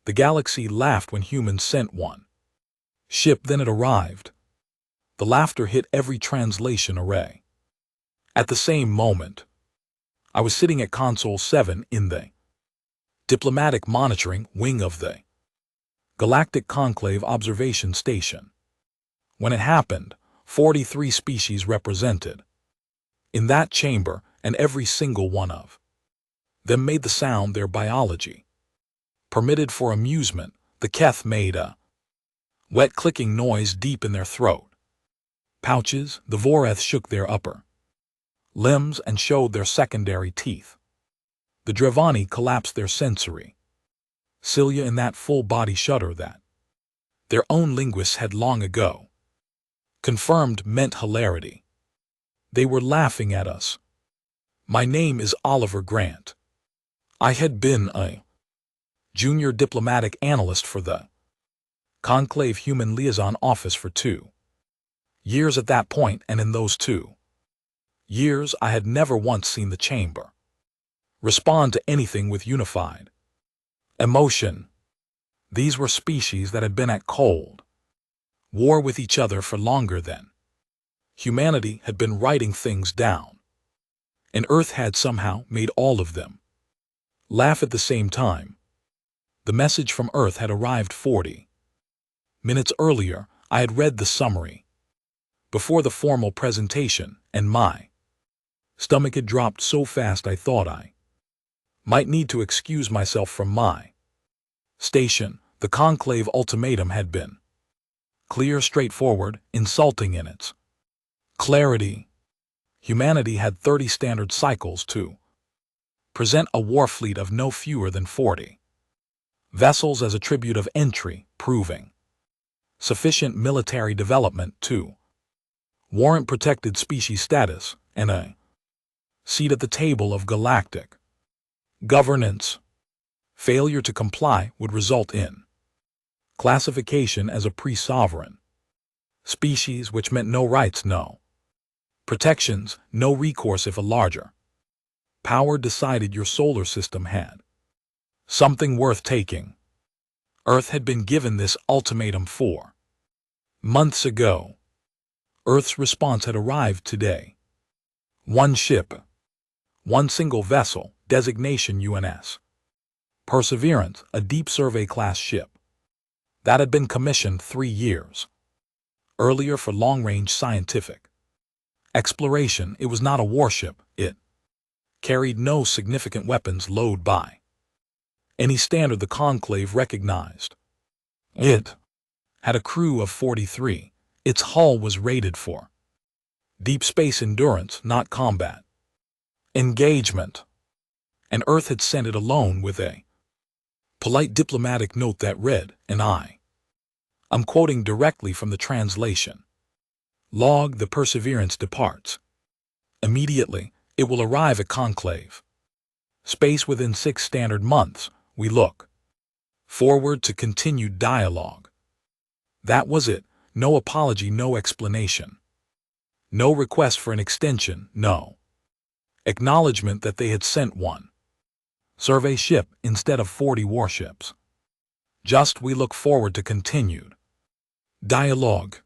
The galaxy laughed when humans sent one ship, then it arrived. The laughter hit every translation array. At the same moment, I was sitting at Console 7 in the diplomatic monitoring wing of the Galactic Conclave Observation Station. When it happened, 43 species represented in that chamber, and every single one of them made the sound their biology permitted for amusement. The Keth made a wet clicking noise deep in their throat pouches. The Voreth shook their upper limbs and showed their secondary teeth. The Drevani collapsed their sensory cilia in that full-body shudder that their own linguists had long ago confirmed meant hilarity. They were laughing at us. My name is Oliver Grant. I had been a junior diplomatic analyst for the Conclave Human Liaison Office for 2 years at that point, and in those 2 years I had never once seen the chamber respond to anything with unified emotion. These were species that had been at cold war with each other for longer than humanity had been writing things down, and Earth had somehow made all of them laugh at the same time. The message from Earth had arrived 40 minutes earlier. I had read the summary before the formal presentation, and my stomach had dropped so fast I thought I might need to excuse myself from my station. The Conclave ultimatum had been clear, straightforward, insulting in its clarity. Humanity had 30 standard cycles to present a war fleet of no fewer than 40 vessels as a tribute of entry, proving sufficient military development to warrant protected species status and a seat at the table of galactic governance. Failure to comply would result in classification as a pre-sovereign species, which meant no rights, no protections, no recourse if a larger power decided your solar system had something worth taking. Earth had been given this ultimatum 4 months ago. Earth's response had arrived today. 1 ship, 1 single vessel, designation UNS Perseverance, a deep survey-class ship that had been commissioned 3 years earlier for long-range scientific exploration. It was not a warship. It carried no significant weapons load by any standard the Conclave recognized. It had a crew of 43. Its hull was rated for deep space endurance, not combat engagement, and Earth had sent it alone with a polite diplomatic note that read, and I'm quoting directly from the translation log: the Perseverance departs immediately. It will arrive at Conclave space within 6 standard months. We look forward to continued dialogue. That was it. No apology, no explanation, no request for an extension, no acknowledgement that they had sent 1 survey ship instead of 40 warships. Just, we look forward to continued dialogue.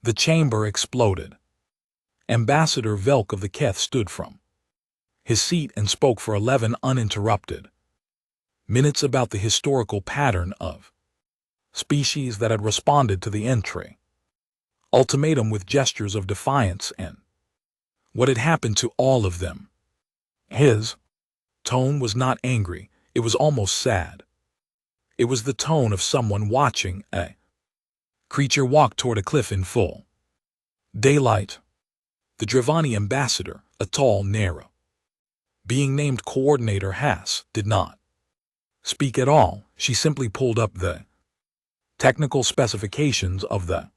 The chamber exploded. Ambassador Velk of the Keth stood from his seat and spoke for 11 uninterrupted minutes about the historical pattern of species that had responded to the entry ultimatum with gestures of defiance and what had happened to all of them. His tone was not angry, it was almost sad. It was the tone of someone watching a creature walk toward a cliff in full daylight. The Drevani ambassador, a tall, narrow being named Coordinator Haas, did not speak at all. She simply pulled up the technical specifications of the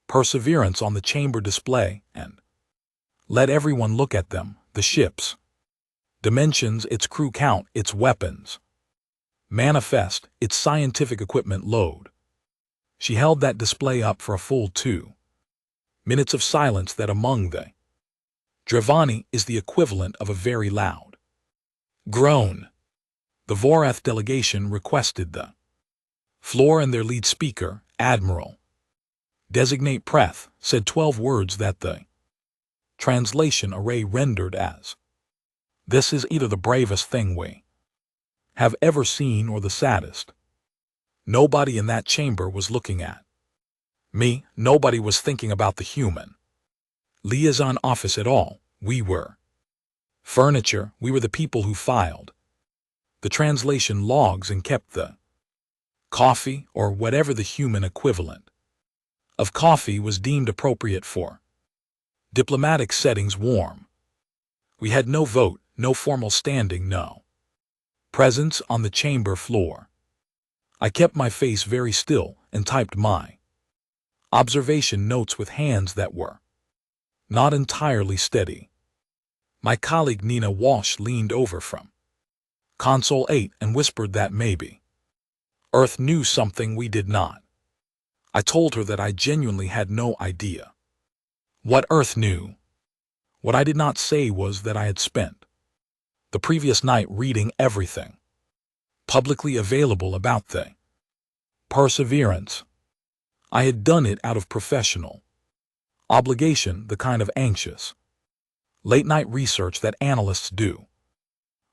Perseverance on the chamber display and let everyone look at them. The ship's dimensions, its crew count, its weapons manifest, its scientific equipment load. She held that display up for a full 2 minutes of silence that among the Drevani is the equivalent of a very loud groan. The Voreth delegation requested the Floor and their lead speaker, Admiral Designate Preth, said 12 words that the translation array rendered as, "This is either the bravest thing we have ever seen or the saddest." Nobody in that chamber was looking at me. Nobody was thinking about the human liaison office at all. We were furniture. We were the people who filed the translation logs and kept the coffee, or whatever the human equivalent of coffee was deemed appropriate for diplomatic settings, warm. We had no vote, no formal standing, no presence on the chamber floor. I kept my face very still and typed my observation notes with hands that were not entirely steady. My colleague Nina Walsh leaned over from Console 8 and whispered that maybe Earth knew something we did not. I told her that I genuinely had no idea what Earth knew. What I did not say was that I had spent the previous night reading everything publicly available about the Perseverance. I had done it out of professional obligation, the kind of anxious, late-night research that analysts do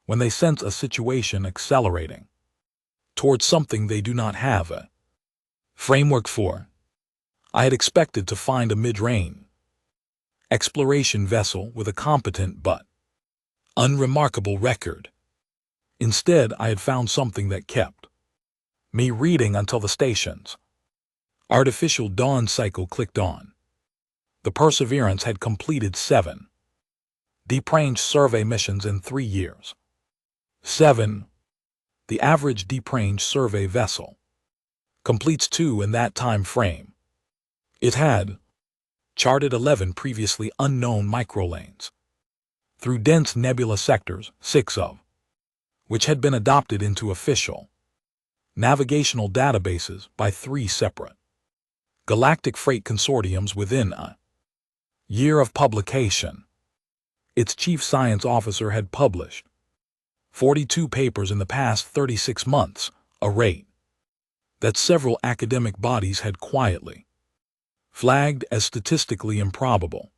when they sense a situation accelerating towards something they do not have a framework for. I had expected to find a mid-range exploration vessel with a competent but unremarkable record. Instead, I had found something that kept me reading until the station's artificial dawn cycle clicked on. The Perseverance had completed 7 deep range survey missions in 3 years. 7. The average deep range survey vessel completes 2 in that time frame. It had charted 11 previously unknown microlanes through dense nebula sectors, 6 of which had been adopted into official navigational databases by 3 separate galactic freight consortiums within a year of publication. Its chief science officer had published 42 papers in the past 36 months, a rate that several academic bodies had quietly flagged as statistically improbable.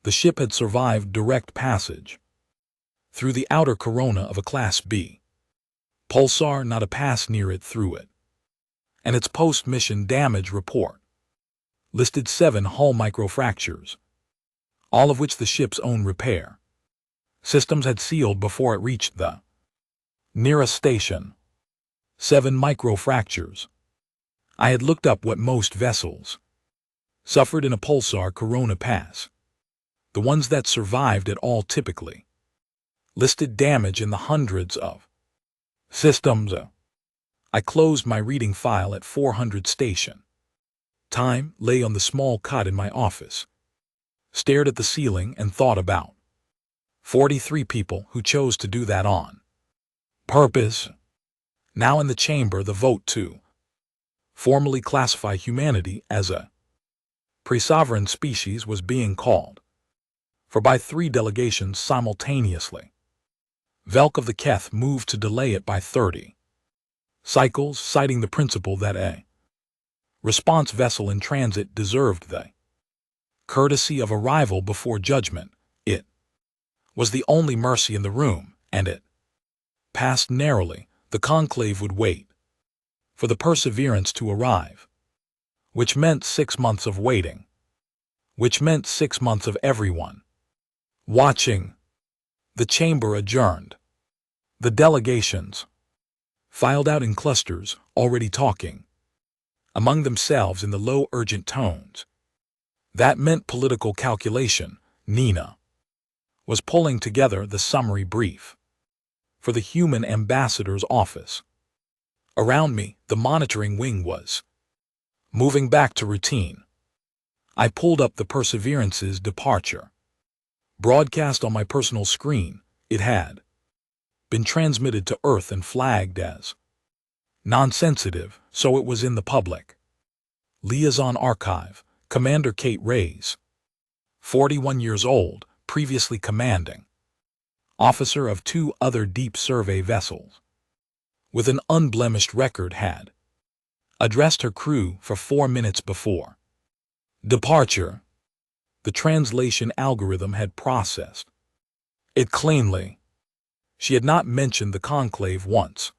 The ship had survived direct passage through the outer corona of a Class B pulsar, not a pass near it through it, and its post-mission damage report listed 7 hull microfractures, all of which the ship's own repair systems had sealed before it reached the nearest station. 7 microfractures. I had looked up what most vessels suffered in a pulsar corona pass. The ones that survived at all typically listed damage in the hundreds of systems. I closed my reading file at 400 station time, lay on the small cot in my office, stared at the ceiling and thought about 43 people who chose to do that on purpose. Now in the chamber, the vote to formally classify humanity as a pre-sovereign species was being called for by 3 delegations simultaneously. Velk of the Keth moved to delay it by 30 cycles, citing the principle that a response vessel in transit deserved the courtesy of arrival before judgment. It was the only mercy in the room, and it passed narrowly. The conclave would wait for the Perseverance to arrive, which meant 6 months of waiting, which meant 6 months of everyone watching. The chamber adjourned. The delegations filed out in clusters, already talking among themselves in the low, urgent tones. That meant political calculation. Nina was pulling together the summary brief for the human ambassador's office. Around me, the monitoring wing was moving back to routine. I pulled up the Perseverance's departure broadcast on my personal screen. It had been transmitted to Earth and flagged as non-sensitive, so it was in the public liaison archive. Commander Kate Reyes, 41 years old, previously commanding officer of 2 other deep survey vessels with an unblemished record, had addressed her crew for 4 minutes before departure. The translation algorithm had processed it cleanly. She had not mentioned the conclave once.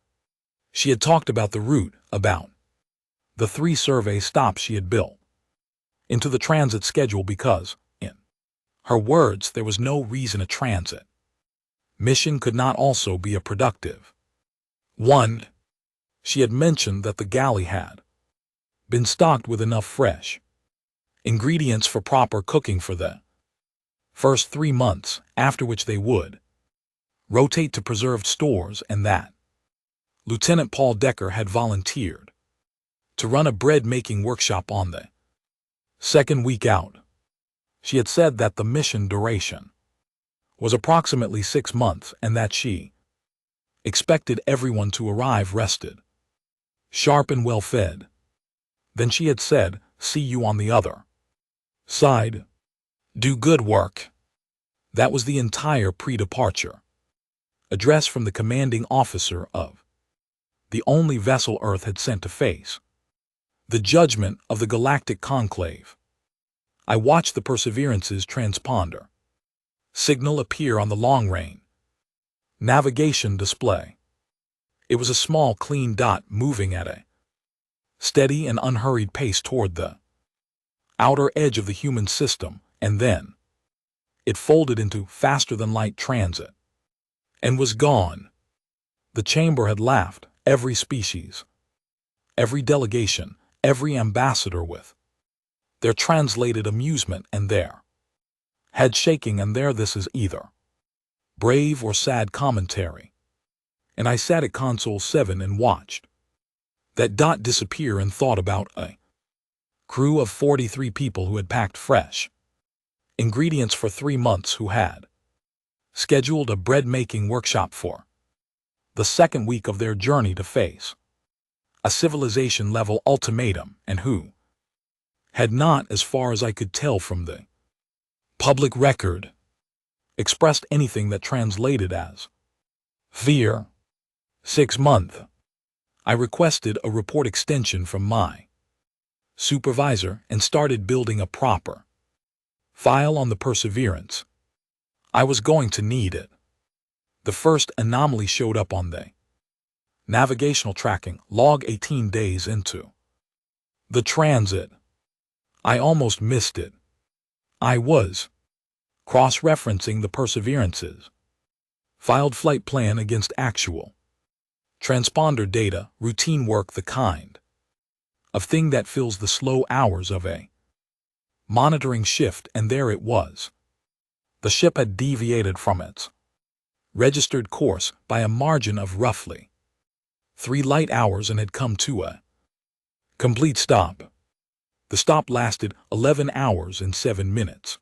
She had talked about the route, about the 3 survey stops she had built into the transit schedule because, in her words, there was no reason a transit mission could not also be a productive one. She had mentioned that the galley had been stocked with enough fresh ingredients for proper cooking for the first 3 months, after which they would rotate to preserved stores, and that Lieutenant Paul Decker had volunteered to run a bread-making workshop on the 2nd week out. She had said that the mission duration was approximately 6 months and that she expected everyone to arrive rested, sharp and well-fed. Then she had said, "See you on the other side. Do good work." That was the entire pre-departure address from the commanding officer of the only vessel Earth had sent to face the judgment of the Galactic Conclave. I watched the Perseverance's transponder signal appear on the long-range navigation display. It was a small, clean dot moving at a steady and unhurried pace toward the outer edge of the human system, and then it folded into faster-than-light transit and was gone. The chamber had laughed, every species, every delegation, every ambassador with their translated amusement and their head shaking, and there this is either brave or sad commentary. And I sat at console 7 and watched that dot disappear and thought about a crew of 43 people who had packed fresh ingredients for 3 months, who had scheduled a bread-making workshop for the 2nd week of their journey to face a civilization-level ultimatum, and who had not, as far as I could tell from the public record, expressed anything that translated as fear. 6 months. I requested a report extension from my supervisor and started building a proper file on the Perseverance. I was going to need it. The first anomaly showed up on the navigational tracking log 18 days into the transit. I almost missed it. I was cross-referencing the Perseverance's filed flight plan against actual transponder data, routine work, the kind of thing that fills the slow hours of a monitoring shift, and there it was. The ship had deviated from its registered course by a margin of roughly 3 light hours and had come to a complete stop. The stop lasted 11 hours and 7 minutes.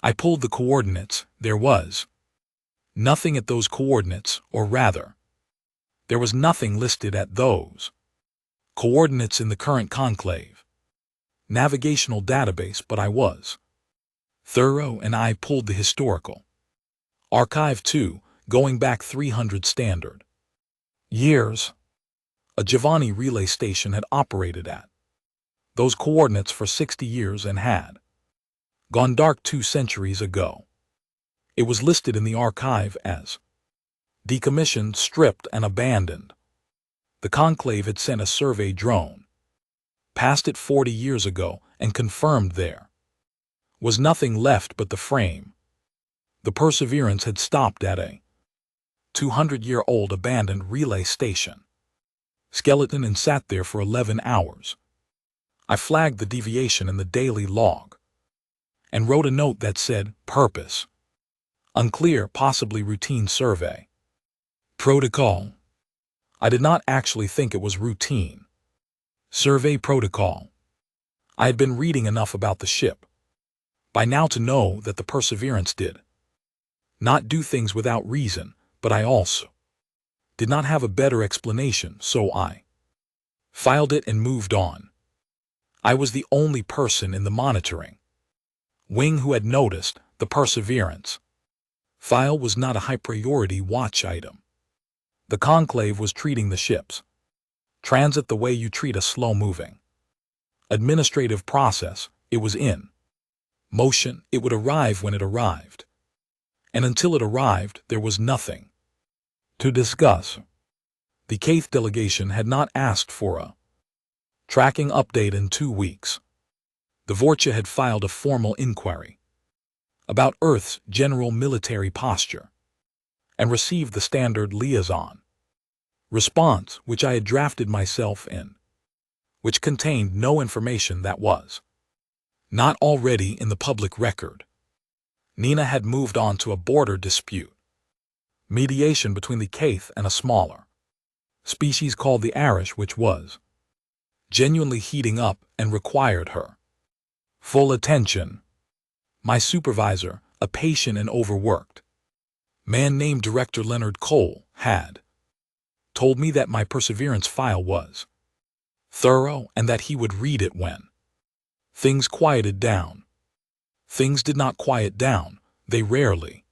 I pulled the coordinates. There was nothing at those coordinates, or rather, there was nothing listed at those coordinates in the current conclave navigational database, but I was thorough and I pulled the historical archive too, going back 300 standard years. A Giovanni relay station had operated at those coordinates for 60 years and had gone dark 2 centuries ago. It was listed in the archive as decommissioned, stripped, and abandoned. The conclave had sent a survey drone past it 40 years ago and confirmed there was nothing left but the frame. The Perseverance had stopped at a 200-year-old abandoned relay station skeleton and sat there for 11 hours. I flagged the deviation in the daily log and wrote a note that said, "Purpose unclear, possibly routine survey. Protocol." I did not actually think it was routine survey protocol. I had been reading enough about the ship by now to know that the Perseverance did not do things without reason, but I also did not have a better explanation, so I filed it and moved on. I was the only person in the monitoring wing who had noticed the Perseverance file was not a high-priority watch item. The conclave was treating the ship's Transit the way you treat a slow-moving administrative process. It was in motion. It would arrive when it arrived. And until it arrived, there was nothing to discuss. The Keth delegation had not asked for a tracking update in 2 weeks. The Vorcha had filed a formal inquiry about Earth's general military posture and received the standard liaison response, which I had drafted myself in, which contained no information that was not already in the public record. Nina had moved on to a border dispute, mediation between the Keth and a smaller species called the Arish, which was genuinely heating up and required her full attention. My supervisor, a patient and overworked man named Director Leonard Cole, had told me that my Perseverance file was thorough and that he would read it when things quieted down. Things did not quiet down. They rarely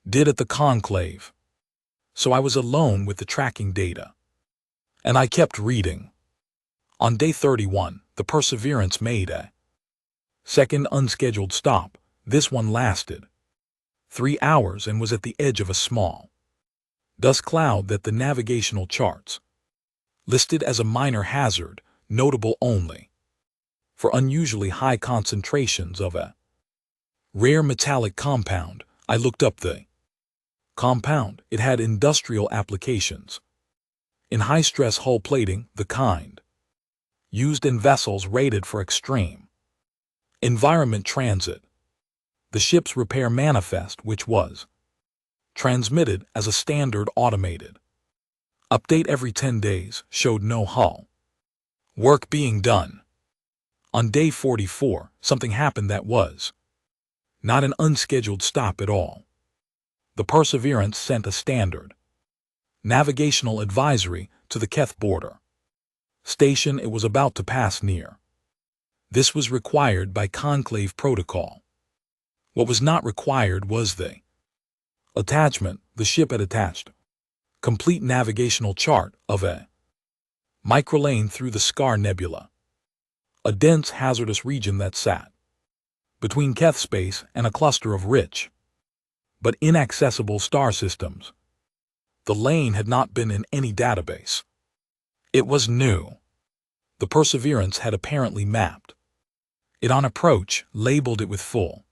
did at the conclave. So I was alone with the tracking data, and I kept reading. On day 31, the Perseverance made a second unscheduled stop. This one lasted 3 hours and was at the edge of a small dust cloud that the navigational charts listed as a minor hazard, notable only for unusually high concentrations of a rare metallic compound. I looked up the compound. It had industrial applications in high-stress hull plating, the kind used in vessels rated for extreme environment transit. The ship's repair manifest, which was transmitted as a standard automated update every 10 days, showed no hull work being done. On day 44, something happened that was not an unscheduled stop at all. The Perseverance sent a standard navigational advisory to the Keth border station it was about to pass near. This was required by conclave protocol. What was not required was the attachment. The ship had attached complete navigational chart of a microlane through the Scar Nebula, a dense hazardous region that sat between Keth space and a cluster of rich but inaccessible star systems. The lane had not been in any database. It was new. The Perseverance had apparently mapped it on approach, labeled it with full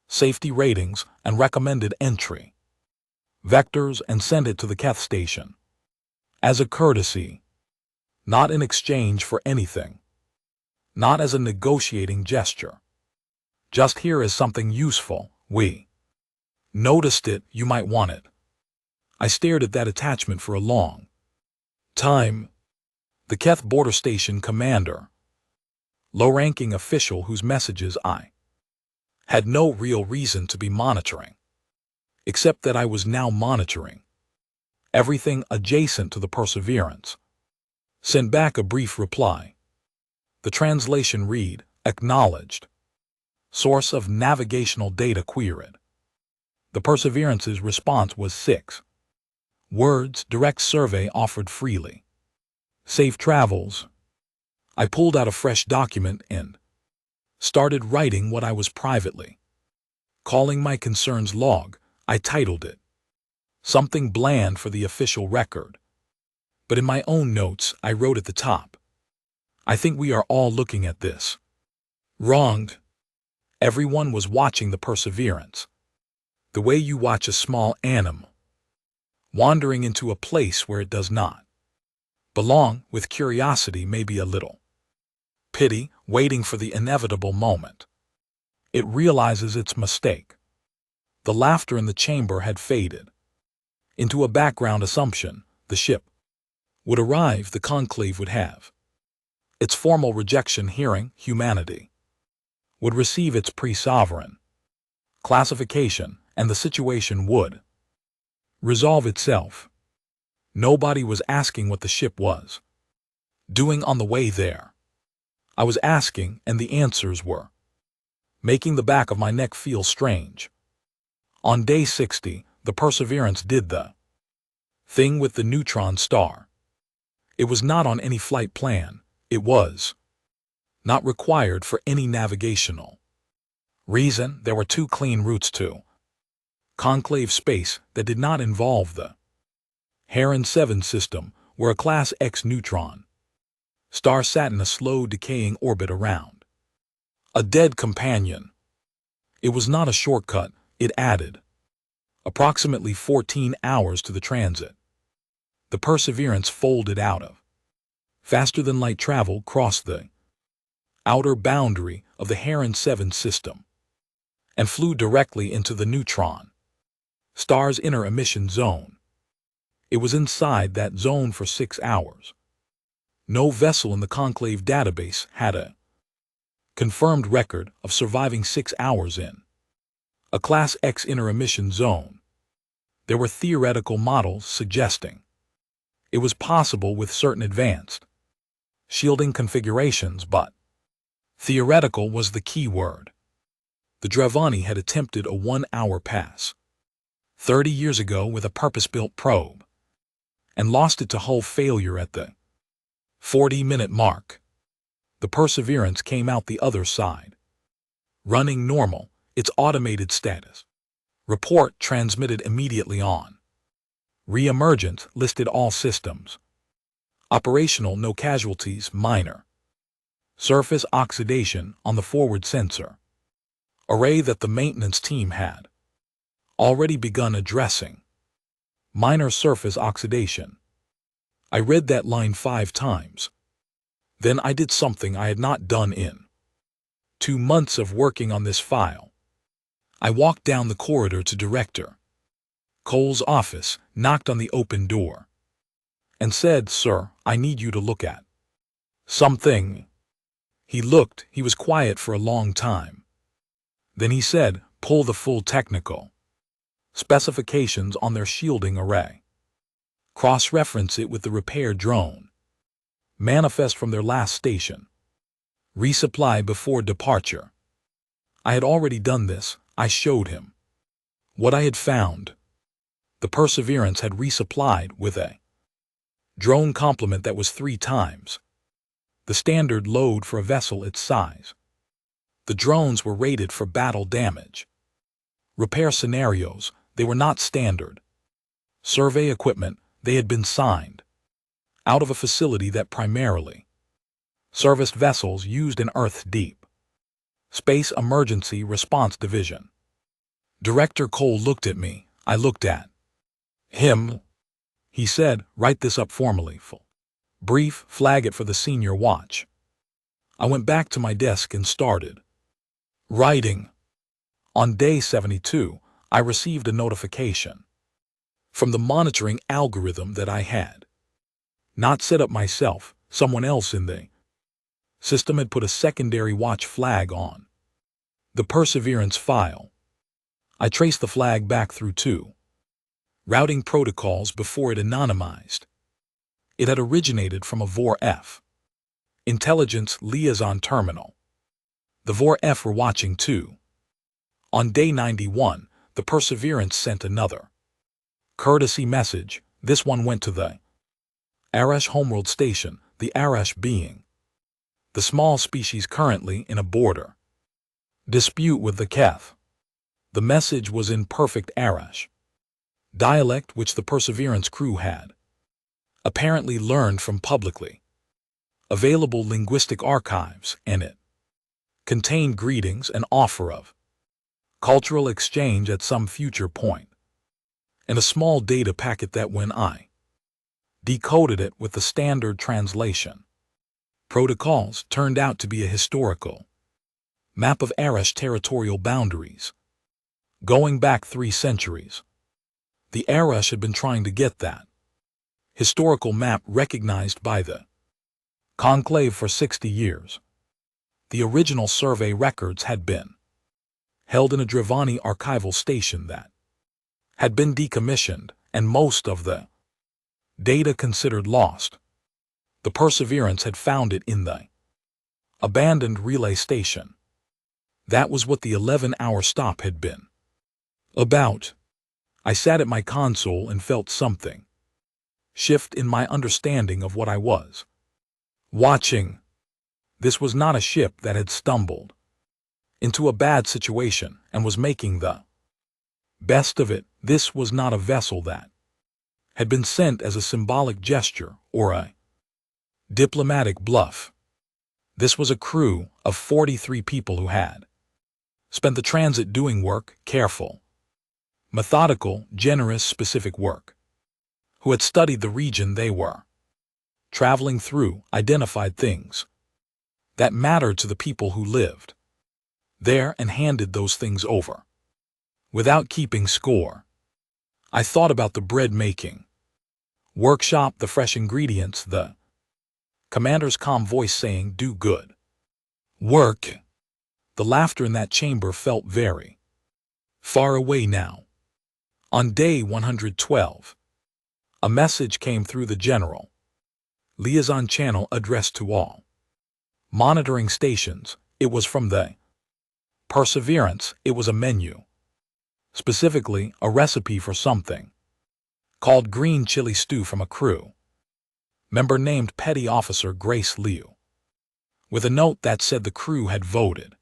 safety ratings and recommended entry vectors, and sent it to the Keth station as a courtesy, not in exchange for anything, not as a negotiating gesture. Just here is something useful. We noticed it. You might want it. I stared at that attachment for a long time. The Keth border station commander, low-ranking official whose messages I had no real reason to be monitoring, except that I was now monitoring everything adjacent to the Perseverance, sent back a brief reply. The translation read, "Acknowledged. Source of navigational data queried." The Perseverance's response was 6 words: direct survey offered freely. Safe travels. I pulled out a fresh document and started writing what I was privately calling my concerns log. I titled it something bland for the official record, but in my own notes I wrote at the top, "I think we are all looking at this wronged." Everyone was watching the Perseverance the way you watch a small animal wandering into a place where it does not belong, with curiosity, maybe a little pity, waiting for the inevitable moment it realizes its mistake. The laughter in the chamber had faded into a background assumption. The ship would arrive, the conclave would have its formal rejection hearing, humanity would receive its pre-sovereign classification, and the situation would resolve itself. Nobody was asking what the ship was doing on the way there. I was asking, and the answers were making the back of my neck feel strange. On day 60, the Perseverance did the thing with the neutron star. It was not on any flight plan. It was not required for any navigational reason. There were 2 clean routes to conclave space that did not involve the Heron 7 system, where a Class X neutron star sat in a slow decaying orbit around a dead companion. It was not a shortcut. It added approximately 14 hours to the transit. The Perseverance folded out of faster-than-light travel crossed the outer boundary of the Heron 7 system and flew directly into the neutron star's inner emission zone. It was inside that zone for 6 hours. No vessel in the conclave database had a confirmed record of surviving 6 hours in a Class X inner emission zone. There were theoretical models suggesting it was possible with certain advanced shielding configurations, but theoretical was the key word. The Dravani had attempted a 1-hour pass 30 years ago with a purpose-built probe and lost it to hull failure at the 40-minute mark. The Perseverance came out the other side, running normal, its automated status report transmitted immediately on. Re-emergence listed all systems operational, no casualties, minor surface oxidation on the forward sensor array that the maintenance team had already begun addressing. Minor surface oxidation. I read that line 5 times. Then I did something I had not done in 2 months of working on this file. I walked down the corridor to Director Cole's office, knocked on the open door, and said, "Sir, I need you to look at something." He looked. He was quiet for a long time. Then he said, "Pull the full technical specifications on their shielding array. Cross-reference it with the repair drone. Manifest from their last station. Resupply before departure." I had already done this. I showed him what I had found. The Perseverance had resupplied with a drone complement that was 3 times the standard load for a vessel its size. The drones were rated for battle damage. Repair scenarios, they were not standard. Survey equipment, they had been signed out of a facility that primarily serviced vessels used in Earth's deep Space Emergency Response Division. Director Cole looked at me. I looked at him. He said, "Write this up formally. Brief, flag it for the senior watch." I went back to my desk and started writing. On day 72, I received a notification from the monitoring algorithm that I had not set up myself. Someone else in the system had put a secondary watch flag on the Perseverance file. I traced the flag back through 2 routing protocols before it anonymized. It had originated from a VOR-F intelligence liaison terminal. The VOR-F were watching too. On day 91, the Perseverance sent another courtesy message. This one went to the Arash homeworld station, the Arash being the small species currently in a border dispute with the Keth. The message was in perfect Arash dialect, which the Perseverance crew had apparently learned from publicly available linguistic archives, and it contained greetings and offer of cultural exchange at some future point, and a small data packet that, when I decoded it with the standard translation protocols, turned out to be a historical map of Arash territorial boundaries going back 3 centuries. The Arash had been trying to get that historical map recognized by the conclave for 60 years. The original survey records had been held in a Dravani archival station that had been decommissioned, and most of the data considered lost. The Perseverance had found it in the abandoned relay station. That was what the 11-hour stop had been about. I sat at my console and felt something shift in my understanding of what I was watching. This was not a ship that had stumbled into a bad situation and was making the best of it. This was not a vessel that had been sent as a symbolic gesture or a diplomatic bluff. This was a crew of 43 people who had spent the transit doing work, careful, methodical, generous, specific work, who had studied the region they were traveling through, identified things that mattered to the people who lived there and handed those things over without keeping score. I thought about the bread making workshop, the fresh ingredients, the commander's calm voice saying, "Do good work." The laughter in that chamber felt very far away now. On day 112, a message came through the general liaison channel addressed to all monitoring stations. It was from the Perseverance. It was a menu, specifically a recipe for something called green chili stew from a crew member named Petty Officer Grace Liu, with a note that said the crew had voted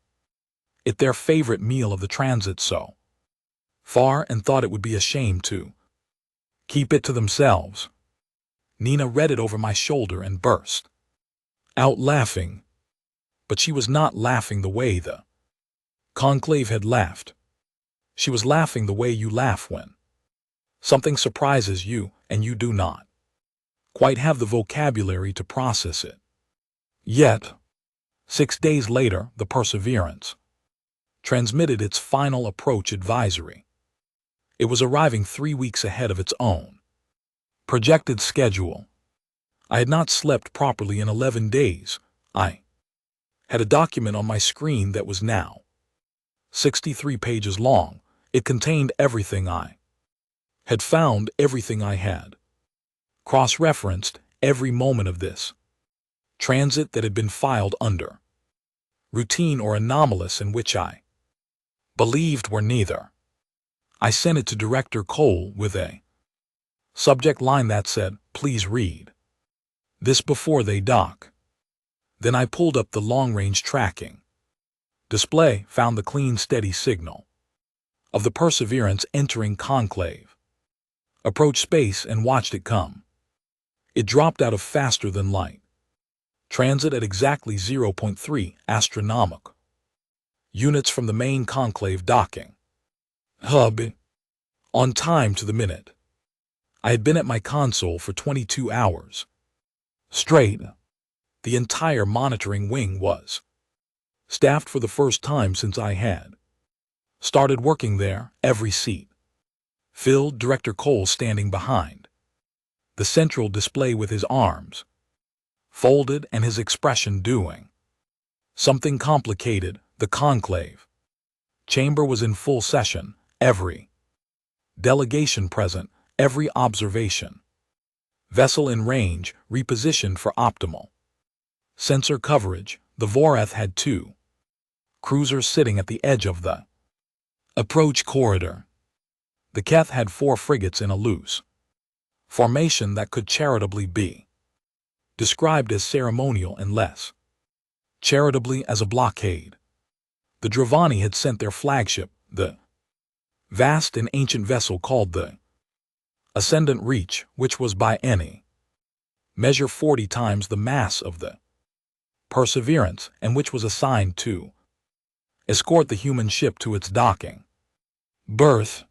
it their favorite meal of the transit so far and thought it would be a shame to keep it to themselves. Nina read it over my shoulder and burst out laughing. But she was not laughing the way the conclave had laughed. She was laughing the way you laugh when something surprises you and you do not quite have the vocabulary to process it. Yet, 6 days later, the Perseverance transmitted its final approach advisory. It was arriving 3 weeks ahead of its own projected schedule. I had not slept properly in 11 days. I had a document on my screen that was now 63 pages long. It contained everything I had found, everything I had cross-referenced, every moment of this transit that had been filed under routine or anomalous, and which I believed were neither. I sent it to Director Cole with a subject line that said, "Please read this before they dock." Then I pulled up the long-range tracking display, found the clean, steady signal of the Perseverance entering conclave approach space, and watched it come. It dropped out of faster than light transit at exactly 0.3 astronomical units from the main conclave docking hub, on time to the minute. I had been at my console for 22 hours straight. The entire monitoring wing was staffed for the first time since I had started working there, every seat filled, Director Cole standing behind the central display with his arms folded and his expression doing something complicated. The conclave chamber was in full session, every delegation present, every observation vessel in range, repositioned for optimal sensor coverage. The Vorath had 2 cruisers sitting at the edge of the approach corridor. The Keth had 4 frigates in a loose formation that could charitably be described as ceremonial and less charitably as a blockade. The Dravani had sent their flagship, the vast and ancient vessel called the Ascendant Reach, which was by any measure 40 times the mass of the Perseverance, and which was assigned to escort the human ship to its docking berth.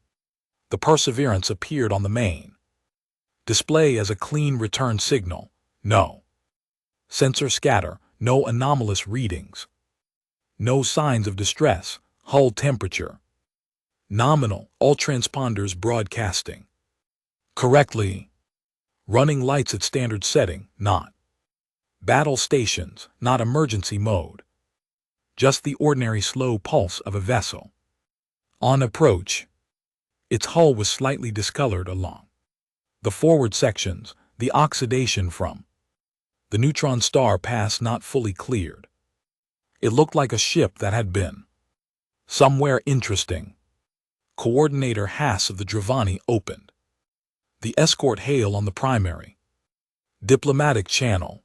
The Perseverance appeared on the main display as a clean return signal. No sensor scatter, no anomalous readings, no signs of distress, hull temperature nominal, all transponders broadcasting correctly, running lights at standard setting, not battle stations, not emergency mode, just the ordinary slow pulse of a vessel on approach. Its hull was slightly discolored along the forward sections, the oxidation from the neutron star pass not fully cleared. It looked like a ship that had been somewhere interesting. Coordinator Haas of the Dravani opened the escort hail on the primary Diplomatic channel.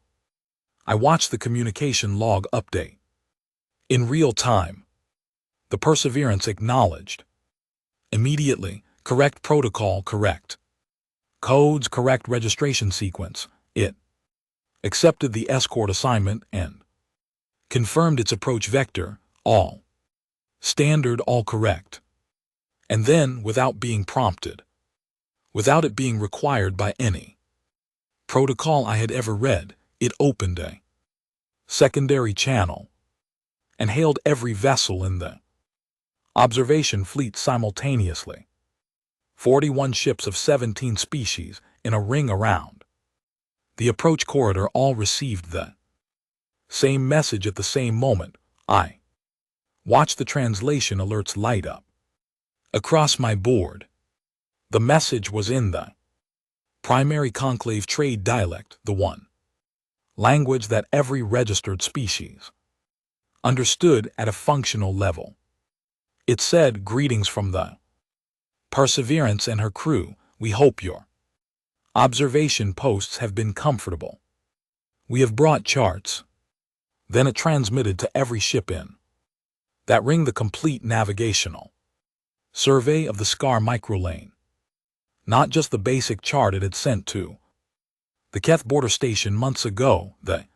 I watched the communication log update. In real time. The Perseverance acknowledged. Immediately, correct protocol correct. Codes correct registration sequence, it. Accepted the escort assignment and confirmed its approach vector, all. Standard all correct. And then, without being prompted, without it being required by any protocol I had ever read, it opened a secondary channel and hailed every vessel in the observation fleet simultaneously. 41 ships of 17 species in a ring around the approach corridor all received the same message at the same moment. I watched the translation alerts light up across my board. The message was in the primary conclave trade dialect, the one language that every registered species understood at a functional level. It said, "Greetings from the Perseverance and her crew. We hope your observation posts have been comfortable. We have brought charts." Then it transmitted to every ship in that ring the complete navigational survey of the Scar microlane. Not just the basic chart it had sent to the Keth border station months ago, the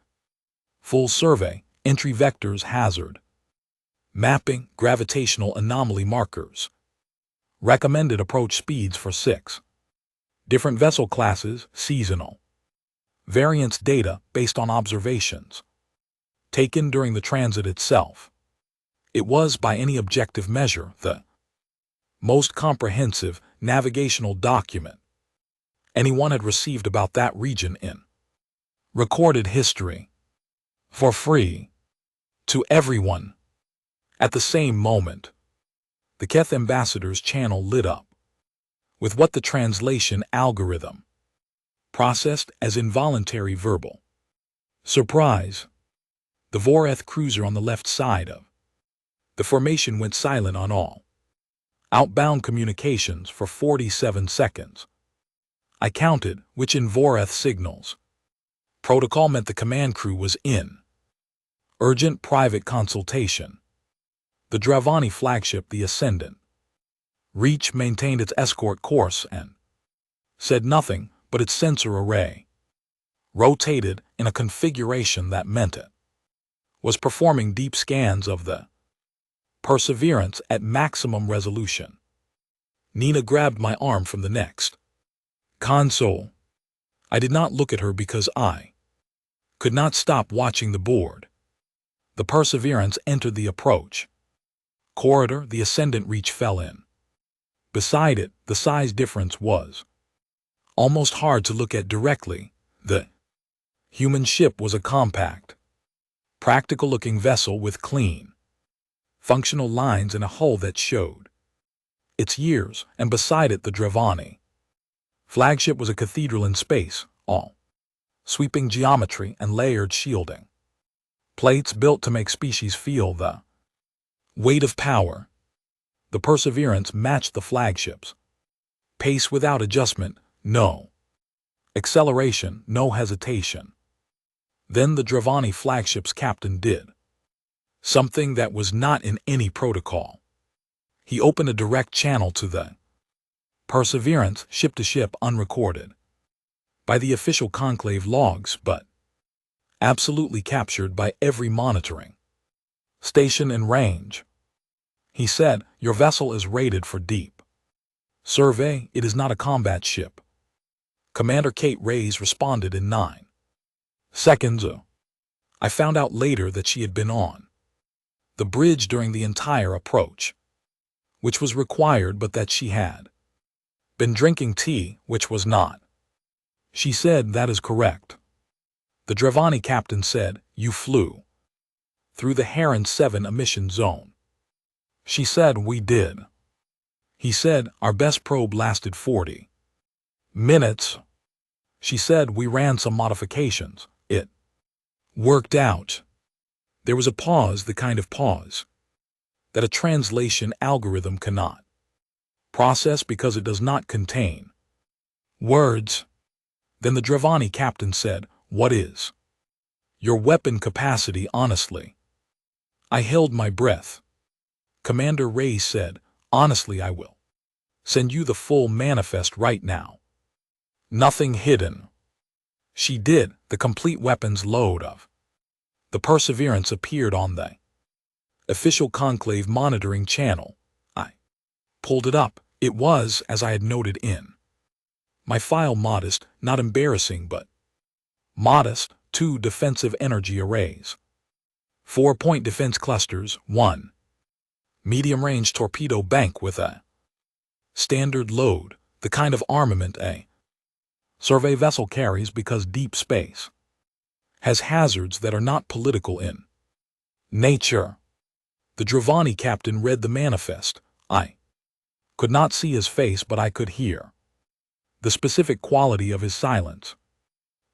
full survey, entry vectors, hazard mapping, gravitational anomaly markers, recommended approach speeds for 6 different vessel classes, seasonal variance data based on observations taken during the transit itself. It was, by any objective measure, the most comprehensive navigational document anyone had received about that region in recorded history. For free. To everyone. At the same moment, the Keth ambassador's channel lit up with what the translation algorithm processed as involuntary verbal surprise. The Voreth cruiser on the left side of the formation went silent on all outbound communications for 47 seconds. I counted, which in Voreth signals protocol meant the command crew was in urgent private consultation. The Dravani flagship, the Ascendant Reach, maintained its escort course and said nothing, but its sensor array rotated in a configuration that meant it was performing deep scans of the Perseverance at maximum resolution. Nina grabbed my arm from the next console. I did not look at her because I could not stop watching the board. The Perseverance entered the approach corridor. The Ascendant Reach fell in. Beside it, the size difference was almost hard to look at directly. The human ship was a compact, practical-looking vessel with clean, functional lines and a hull that showed its years, and beside it the Dravani flagship was a cathedral in space, all sweeping geometry and layered shielding plates built to make species feel the weight of power. The Perseverance matched the flagship's pace without adjustment, no acceleration, no hesitation. Then the Dravani flagship's captain did something that was not in any protocol. He opened a direct channel to the Perseverance, ship to ship, unrecorded by the official conclave logs, but absolutely captured by every monitoring station and range. He said, "Your vessel is rated for deep survey. It is not a combat ship." Commander Kate Reyes responded in 9 seconds. I found out later that she had been on the bridge during the entire approach, which was required, but that she had been drinking tea, which was not. She said, "That is correct." The Dravani captain said, "You flew through the Heron 7 emission zone." She said, "We did." He said, "Our best probe lasted 40 minutes." She said, "We ran some modifications. It worked out." There was a pause, the kind of pause that a translation algorithm cannot process because it does not contain words. Then the Dravani captain said, "What is your weapon capacity, honestly?" I held my breath. Commander Ray said, "Honestly, I will send you the full manifest right now. Nothing hidden." She did. The complete weapons load of the Perseverance appeared on the official conclave monitoring channel. I pulled it up. It was, as I had noted in my file, modest, not embarrassing, but modest. 2 defensive energy arrays, 4-point defense clusters, 1 medium-range torpedo bank with a standard load, the kind of armament a survey vessel carries because deep space has hazards that are not political in nature. The Dravani captain read the manifest. I could not see his face, but I could hear the specific quality of his silence.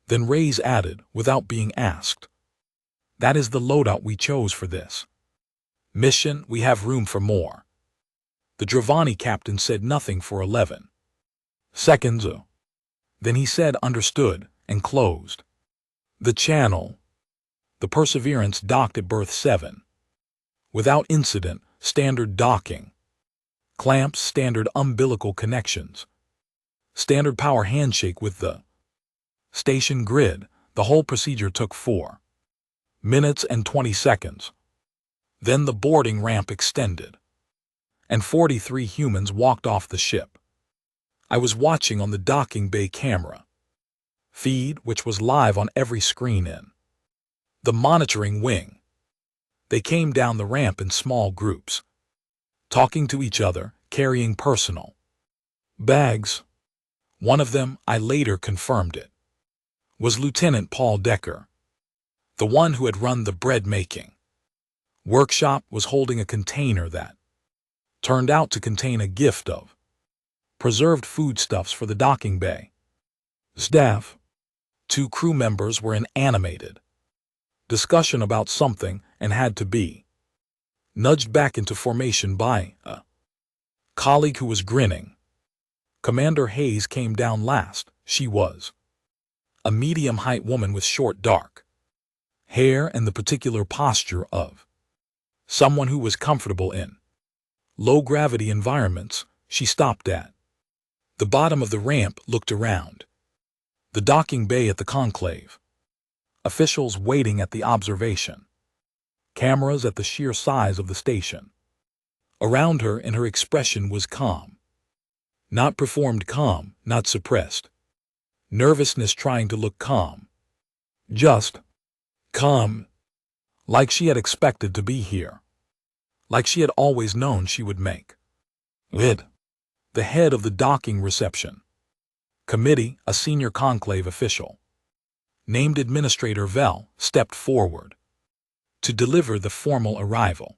Then Ray's added, without being asked, "That is the loadout we chose for this mission. We have room for more." The Dravani captain said nothing for 11 seconds. Then he said, "Understood," and closed the channel. The Perseverance docked at berth 7. Without incident, standard docking clamps, standard umbilical connections, standard power handshake with the station grid. The whole procedure took 4 minutes and 20 seconds. Then the boarding ramp extended, and 43 humans walked off the ship. I was watching on the docking bay camera feed, which was live on every screen in the monitoring wing. They came down the ramp in small groups, talking to each other, carrying personal bags. One of them, I later confirmed it, was Lieutenant Paul Decker, the one who had run the bread-making workshop, was holding a container that turned out to contain a gift of preserved foodstuffs for the docking bay staff. 2 crew members were in animated discussion about something and had to be nudged back into formation by a colleague who was grinning. Commander Hayes came down last. She was a medium-height woman with short dark hair and the particular posture of someone who was comfortable in low-gravity environments. She stopped at the bottom of the ramp, looked around the docking bay at the conclave, officials waiting at the observation cameras at the sheer size of the station around her, and her expression was calm. Not performed calm, not suppressed nervousness trying to look calm. Just calm. Like she had expected to be here. Like she had always known she would make it. The head of the docking reception committee, a senior conclave official named Administrator Vel, stepped forward to deliver the formal arrival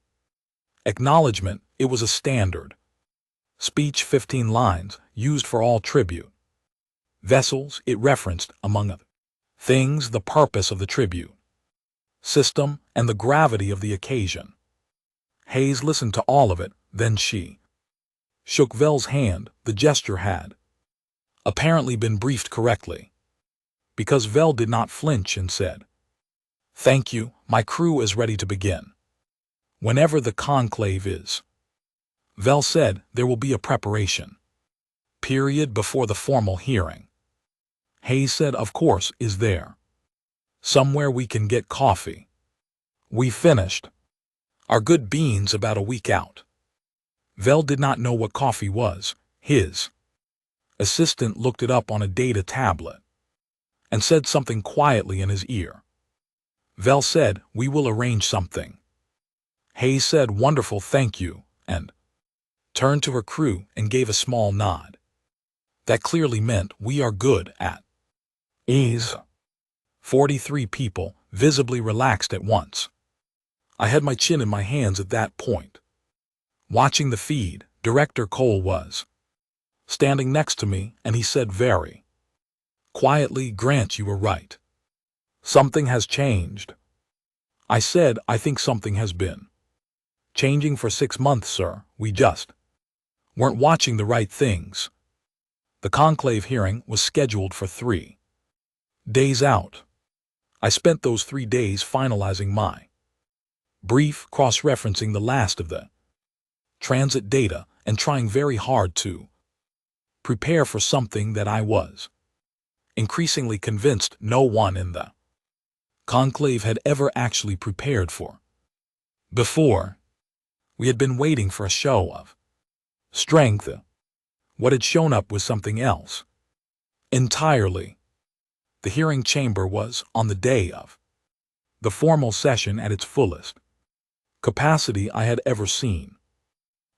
acknowledgement. It was a standard speech, 15 lines, used for all tribute vessels. It referenced, among other things, the purpose of the tribute system and the gravity of the occasion. Hayes listened to all of it, then she shook Vel's hand. The gesture had apparently been briefed correctly, because Vel did not flinch and said, "Thank you, my crew is ready to begin whenever the conclave is." Vel said, "There will be a preparation period before the formal hearing." Hayes said, "Of course. Is there somewhere we can get coffee? We finished our good beans about a week out." Vel did not know what coffee was. His assistant looked it up on a data tablet and said something quietly in his ear. Vel said, "We will arrange something." Hayes said, "Wonderful, thank you," and turned to her crew and gave a small nod. That clearly meant, "We are good at ease." 43 people, visibly relaxed at once. I had my chin in my hands at that point. Watching the feed, Director Cole was standing next to me, and he said very quietly, "Grant, you were right. Something has changed." I said, "I think something has been changing for 6 months, sir. We just weren't watching the right things." The conclave hearing was scheduled for 3 Days out. I spent those 3 days finalizing my brief, cross-referencing the last of the transit data and trying very hard to prepare for something that I was increasingly convinced no one in the conclave had ever actually prepared for. Before, we had been waiting for a show of strength. What had shown up was something else entirely. The hearing chamber was, on the day of the formal session, at its fullest capacity I had ever seen.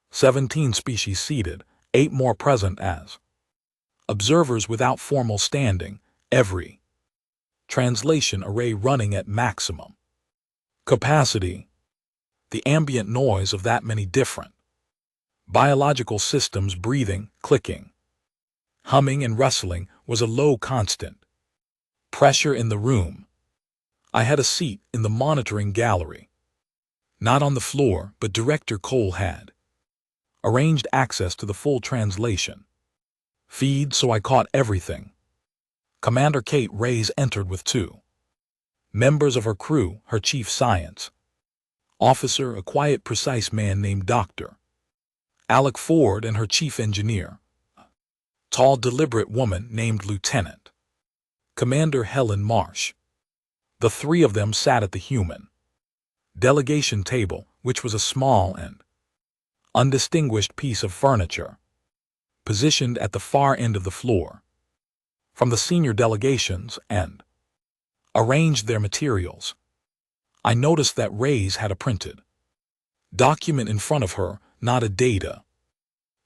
17 species seated, 8 more present as observers without formal standing, every translation array running at maximum capacity. The ambient noise of that many different biological systems breathing, clicking, humming, and rustling was a low constant pressure in the room. I had a seat in the monitoring gallery. Not on the floor, but Director Cole had arranged access to the full translation feed, so I caught everything. Commander Kate Reyes entered with 2 members of her crew, her chief science officer, a quiet, precise man named Dr. Alec Ford, and her chief engineer, a tall, deliberate woman named Lieutenant Commander Helen Marsh. The 3 of them sat at the human delegation table, which was a small and undistinguished piece of furniture positioned at the far end of the floor. From the senior delegations and arranged their materials, I noticed that Reyes had a printed document in front of her, not a data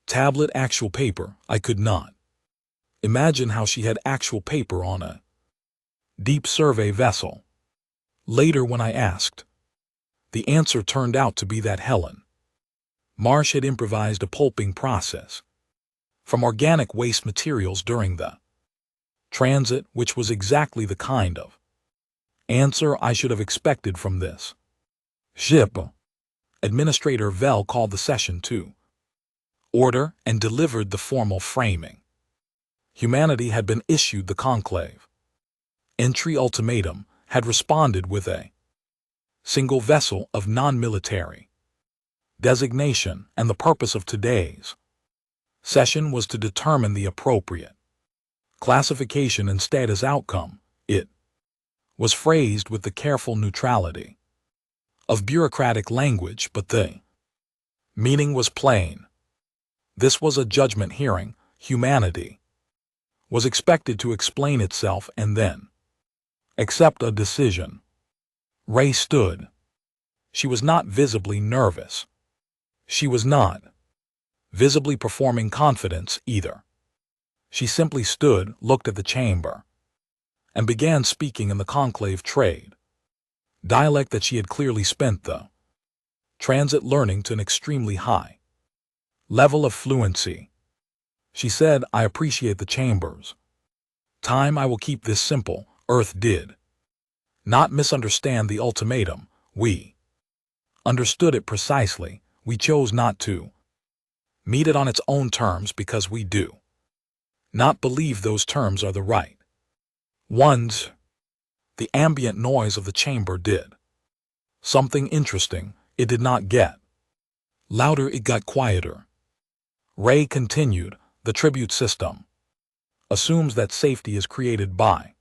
tablet, actual paper. I could not imagine how she had actual paper on a deep survey vessel. Later, when I asked, the answer turned out to be that Helen Marsh had improvised a pulping process from organic waste materials during the transit, which was exactly the kind of answer I should have expected from this ship. Administrator Vell called the session to order and delivered the formal framing. Humanity had been issued the conclave entry ultimatum, had responded with a single vessel of non-military designation, and the purpose of today's session was to determine the appropriate classification. Instead, as outcome, it was phrased with the careful neutrality of bureaucratic language, but the meaning was plain. This was a judgment hearing. Humanity was expected to explain itself and then accept a decision. Ray stood. She was not visibly nervous. She was not visibly performing confidence either. She simply stood, looked at the chamber, and began speaking in the conclave trade dialect that she had clearly spent the transit learning to an extremely high level of fluency. She said, "I appreciate the chamber's time. I will keep this simple. Earth did not misunderstand the ultimatum. We understood it precisely. We chose not to meet it on its own terms because we do not believe those terms are the right ones." The ambient noise of the chamber did something interesting. It did not get louder, it got quieter. Ray continued, "The tribute system assumes that safety is created by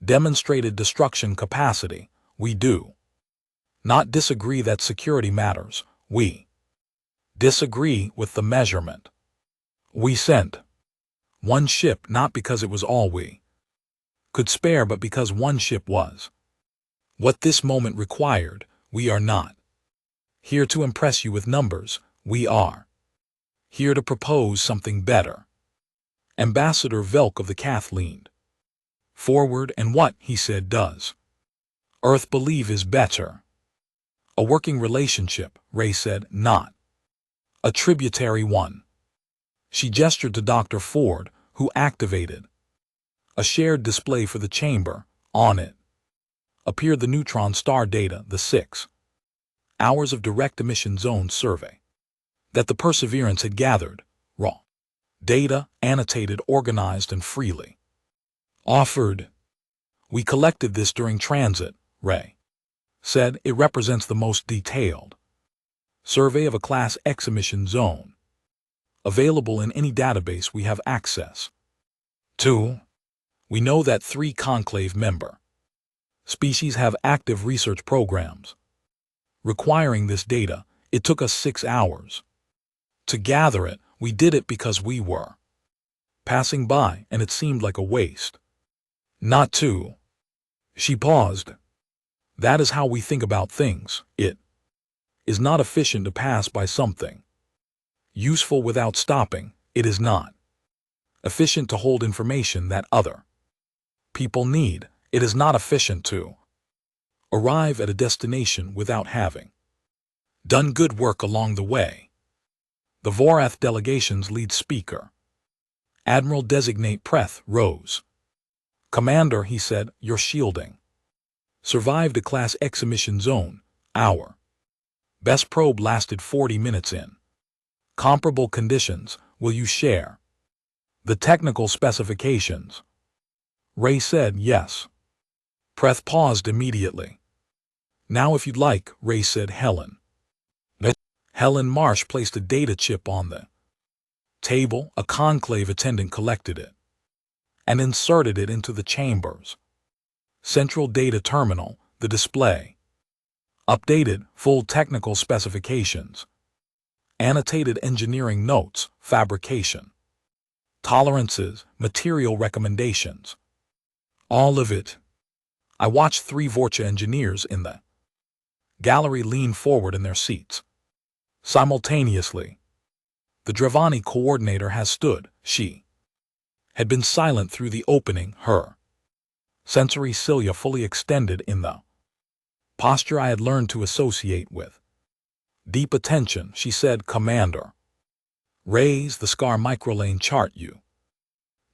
demonstrated destruction capacity. We do not disagree that security matters. We disagree with the measurement. We sent one ship not because it was all we could spare, but because one ship was what this moment required. We are not here to impress you with numbers. We are here to propose something better." Ambassador Velk of the Cath leaned forward. "And what," he said, "does Earth believe is better?" "A working relationship," Ray said, "not a tributary one." She gestured to Dr. Ford, who activated a shared display for the chamber. On it appeared the neutron star data, the 6 hours of direct emission zone survey that the Perseverance had gathered, raw data, annotated, organized, and freely offered. We collected this during transit, Ray said. It represents the most detailed survey of a Class X emission zone, available in any database we have access to. We know that 3 conclave member species have active research programs requiring this data. It took us 6 hours to gather it. We did it because we were passing by and it seemed like a waste not to. She paused. That is how we think about things. It is not efficient to pass by something useful without stopping. It is not efficient to hold information that other people need. It is not efficient to arrive at a destination without having done good work along the way. The Vorath delegation's lead speaker, Admiral-designate Preth, rose. Commander, he said, your shielding survived a Class X emission zone. Our best probe lasted 40 minutes in comparable conditions. Will you share the technical specifications? Ray said yes. Preth paused immediately. Now if you'd like, Ray said. Helen Marsh placed a data chip on the table. A conclave attendant collected it and inserted it into the chamber's central data terminal. The display updated full technical specifications, annotated engineering notes, fabrication tolerances, material recommendations. All of it. I watched 3 Vorcha engineers in the gallery lean forward in their seats simultaneously. The Dravani coordinator has stood. She had been silent through the opening, her sensory cilia fully extended in the posture I had learned to associate with deep attention. She said, Commander, raise the SCAR microlane chart you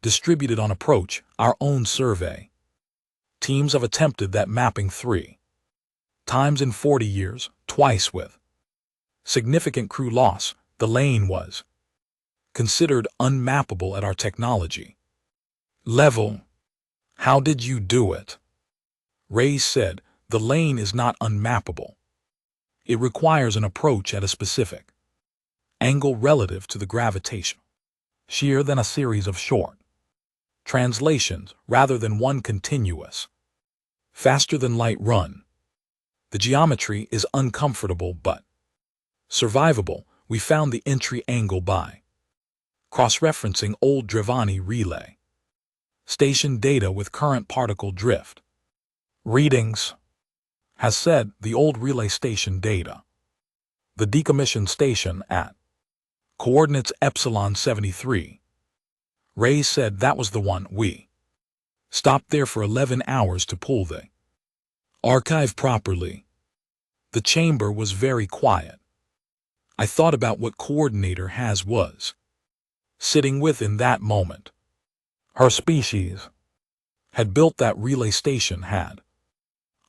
distributed on approach. Our own survey teams have attempted that mapping 3 times in 40 years, twice with significant crew loss. The lane was considered unmappable at our technology level. How did you do it? Ray said, the lane is not unmappable. It requires an approach at a specific angle relative to the gravitational shear, then a series of short translations rather than one continuous faster than light run. The geometry is uncomfortable but survivable. We found the entry angle by cross-referencing old Dravani relay station data with current particle drift readings. Has said the old relay station data, the decommissioned station at coordinates epsilon 73. Ray said that was the one. We stopped there for 11 hours to pull the archive properly. The chamber was very quiet. I thought about what coordinator has was sitting with in that moment. Her species had built that relay station, had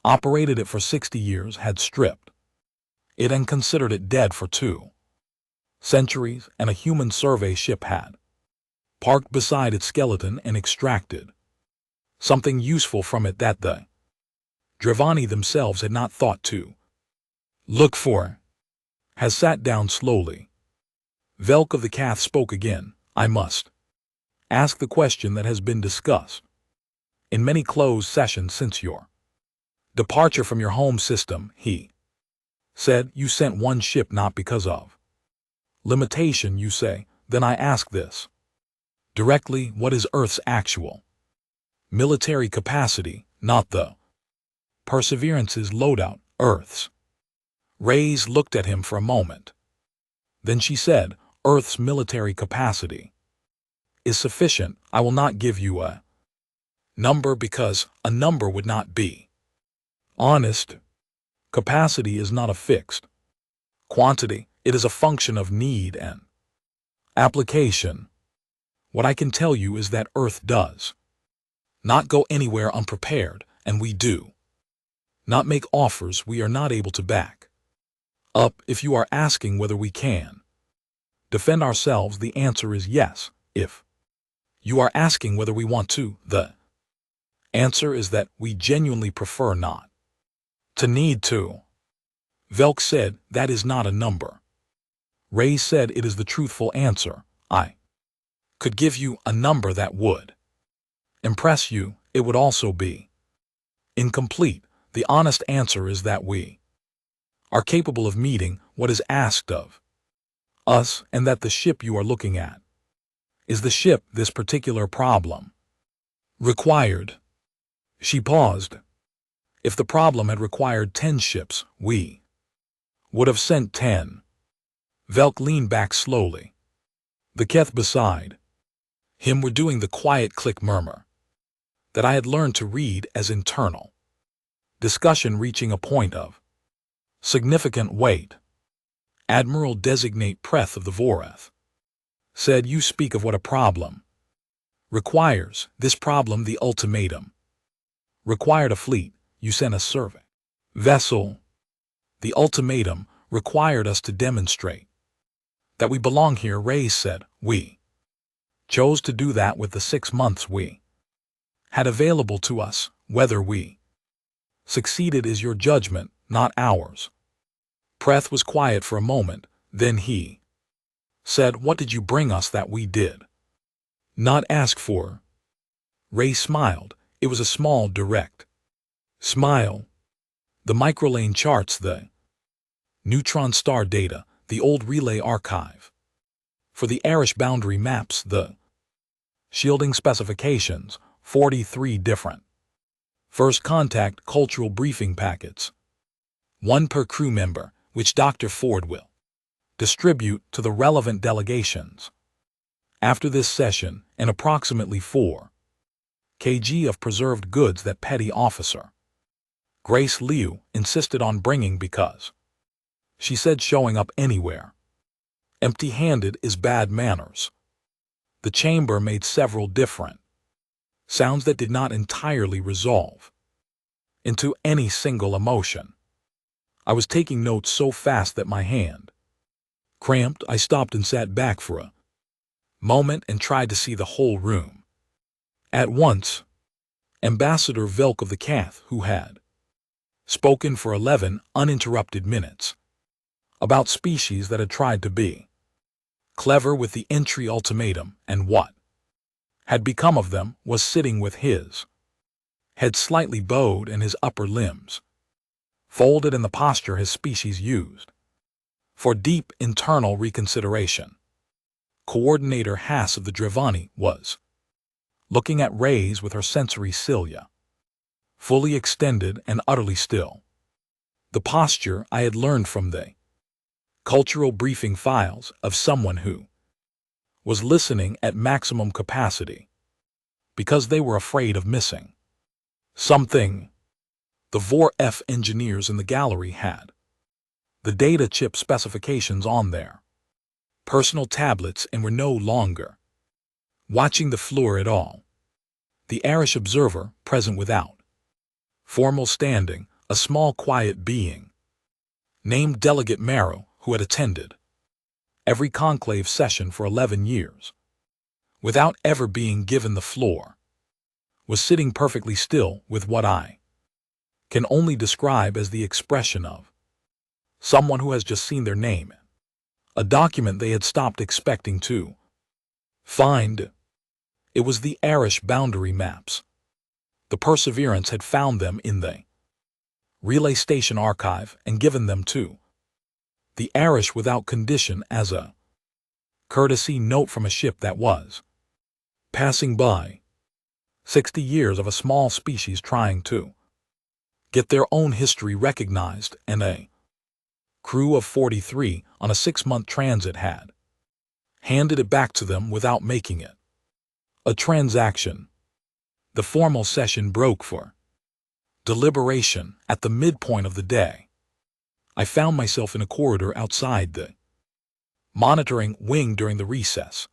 operated it for 60 years, had stripped it and considered it dead for 2 centuries, and a human survey ship had parked beside its skeleton and extracted something useful from it that the Dravani themselves had not thought to look for. Has sat down slowly. Velk of the Cath spoke again. I must ask the question that has been discussed in many closed sessions since your departure from your home system. He said, you sent 1 ship not because of limitation, you say. Then I ask this directly, what is Earth's actual military capacity, not the Perseverance's loadout, Earth's? Reyes looked at him for a moment. Then she said, Earth's military capacity is sufficient. I will not give you a number because a number would not be honest. Capacity is not a fixed quantity. It is a function of need and application. What I can tell you is that Earth does not go anywhere unprepared, and we do not make offers we are not able to back up. If you are asking whether we can defend ourselves, the answer is yes. If you are asking whether we want to, the Answer is that we genuinely prefer not to need to. Velk said, that is not a number. Ray said it is the truthful answer. I could give you a number that would impress you. It would also be incomplete. The honest answer is that we are capable of meeting what is asked of us, and that the ship you are looking at is the ship this particular problem required. She paused. If the problem had required 10 ships, we would have sent 10. Velk leaned back slowly. The Keth beside him were doing the quiet click murmur that I had learned to read as internal discussion reaching a point of significant weight. Admiral Designate Preth of the Voreth said, you speak of what a problem requires. This problem, the ultimatum, required a fleet. You sent a survey vessel. The ultimatum required us to demonstrate that we belong here. Ray said, we chose to do that with the 6 months we had available to us. Whether we succeeded is your judgment, not ours. Preth was quiet for a moment, then he said, what did you bring us that we did not ask for? Ray smiled. It was a small, direct smile. The microlane charts, the neutron star data, the old relay archive. For the Arish boundary maps, the shielding specifications, 43 different first contact cultural briefing packets, 1 per crew member, which Dr. Ford will distribute to the relevant delegations. After this session, and approximately 4 kg of preserved goods that Petty Officer Grace Liu insisted on bringing because she said showing up anywhere empty-handed is bad manners. The chamber made several different sounds that did not entirely resolve into any single emotion. I was taking notes so fast that my hand cramped. I stopped and sat back for a moment and tried to see the whole room at once. Ambassador Velk of the Cath, who had spoken for 11 uninterrupted minutes about species that had tried to be clever with the entry ultimatum and what had become of them, was sitting with his head slightly bowed and his upper limbs folded in the posture his species used for deep internal reconsideration. Coordinator Haas of the Drevani was looking at Rays with her sensory cilia fully extended and utterly still. The posture I had learned from the cultural briefing files of someone who was listening at maximum capacity because they were afraid of missing something. The VOR-F engineers in the gallery had the data chip specifications on their personal tablets and were no longer watching the floor at all. The Arish observer, present without formal standing, a small quiet being named Delegate Marrow, who had attended every conclave session for 11 years without ever being given the floor, was sitting perfectly still with what I can only describe as the expression of someone who has just seen their name in a document they had stopped expecting to find. It was the Arish boundary maps. The Perseverance had found them in the relay station archive and given them to the Arish without condition as a courtesy note from a ship that was passing by. 60 years of a small species trying to get their own history recognized, and a crew of 43 on a 6-month transit had handed it back to them without making it a transaction. The formal session broke for deliberation at the midpoint of the day. I found myself in a corridor outside the monitoring wing during the recess,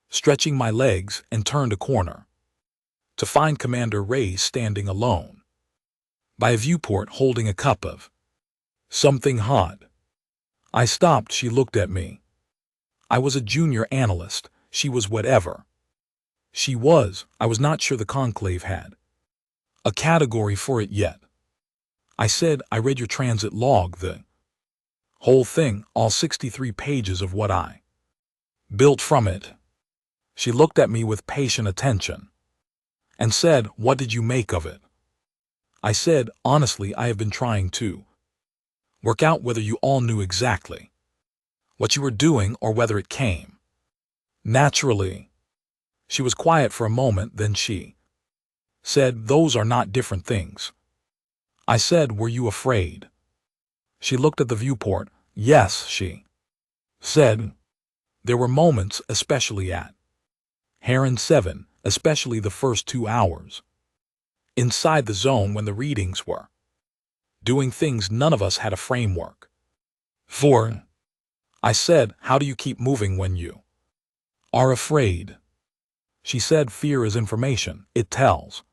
stretching my legs, and turned a corner to find Commander Rays standing alone by a viewport holding a cup of something hot. I stopped. She looked at me. I was a junior analyst. She was whatever she was. I was not sure the conclave had a category for it yet. I said, I read your transit log, the whole thing, all 63 pages of what I built from it. She looked at me with patient attention and said, what did you make of it? I said, honestly, I have been trying to work out whether you all knew exactly what you were doing or whether it came naturally. She was quiet for a moment, then she said, those are not different things. I said, were you afraid? She looked at the viewport. Yes, she said. There were moments, especially at Heron 7, especially the first 2 hours. Inside the zone when the readings were doing things none of us had a framework for. I said, how do you keep moving when you are afraid? She said, fear is information. It tells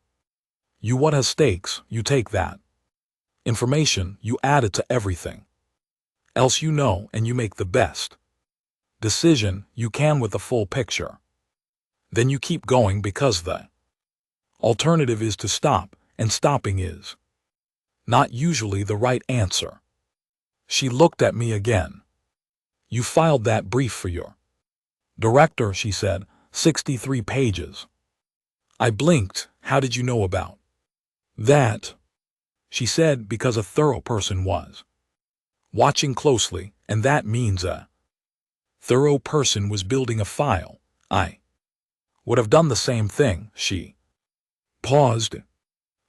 you what has stakes, you take that information, you add it to everything else you know, and you make the best decision you can with the full picture. Then you keep going because the alternative is to stop, and stopping is not usually the right answer. She looked at me again. You filed that brief for your director, she said, 63 pages. I blinked. How did you know about that? She said, because a thorough person was watching closely, and that means a thorough person was building a file. I would have done the same thing. She paused.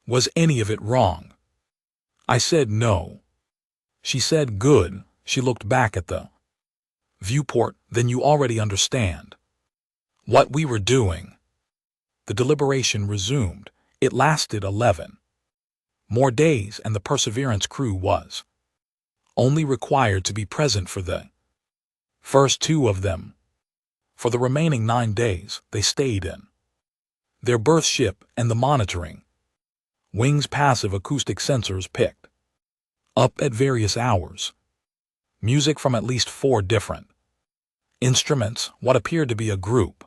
Was any of it wrong? I said no. She said, good. She looked back at the viewport. Then you already understand what we were doing. The deliberation resumed. It lasted 11 more days, and the Perseverance crew was only required to be present for the first 2 of them. For the remaining 9 days, they stayed in their berth ship, and the monitoring wing's passive acoustic sensors picked up at various hours music from at least 4 different instruments, what appeared to be a group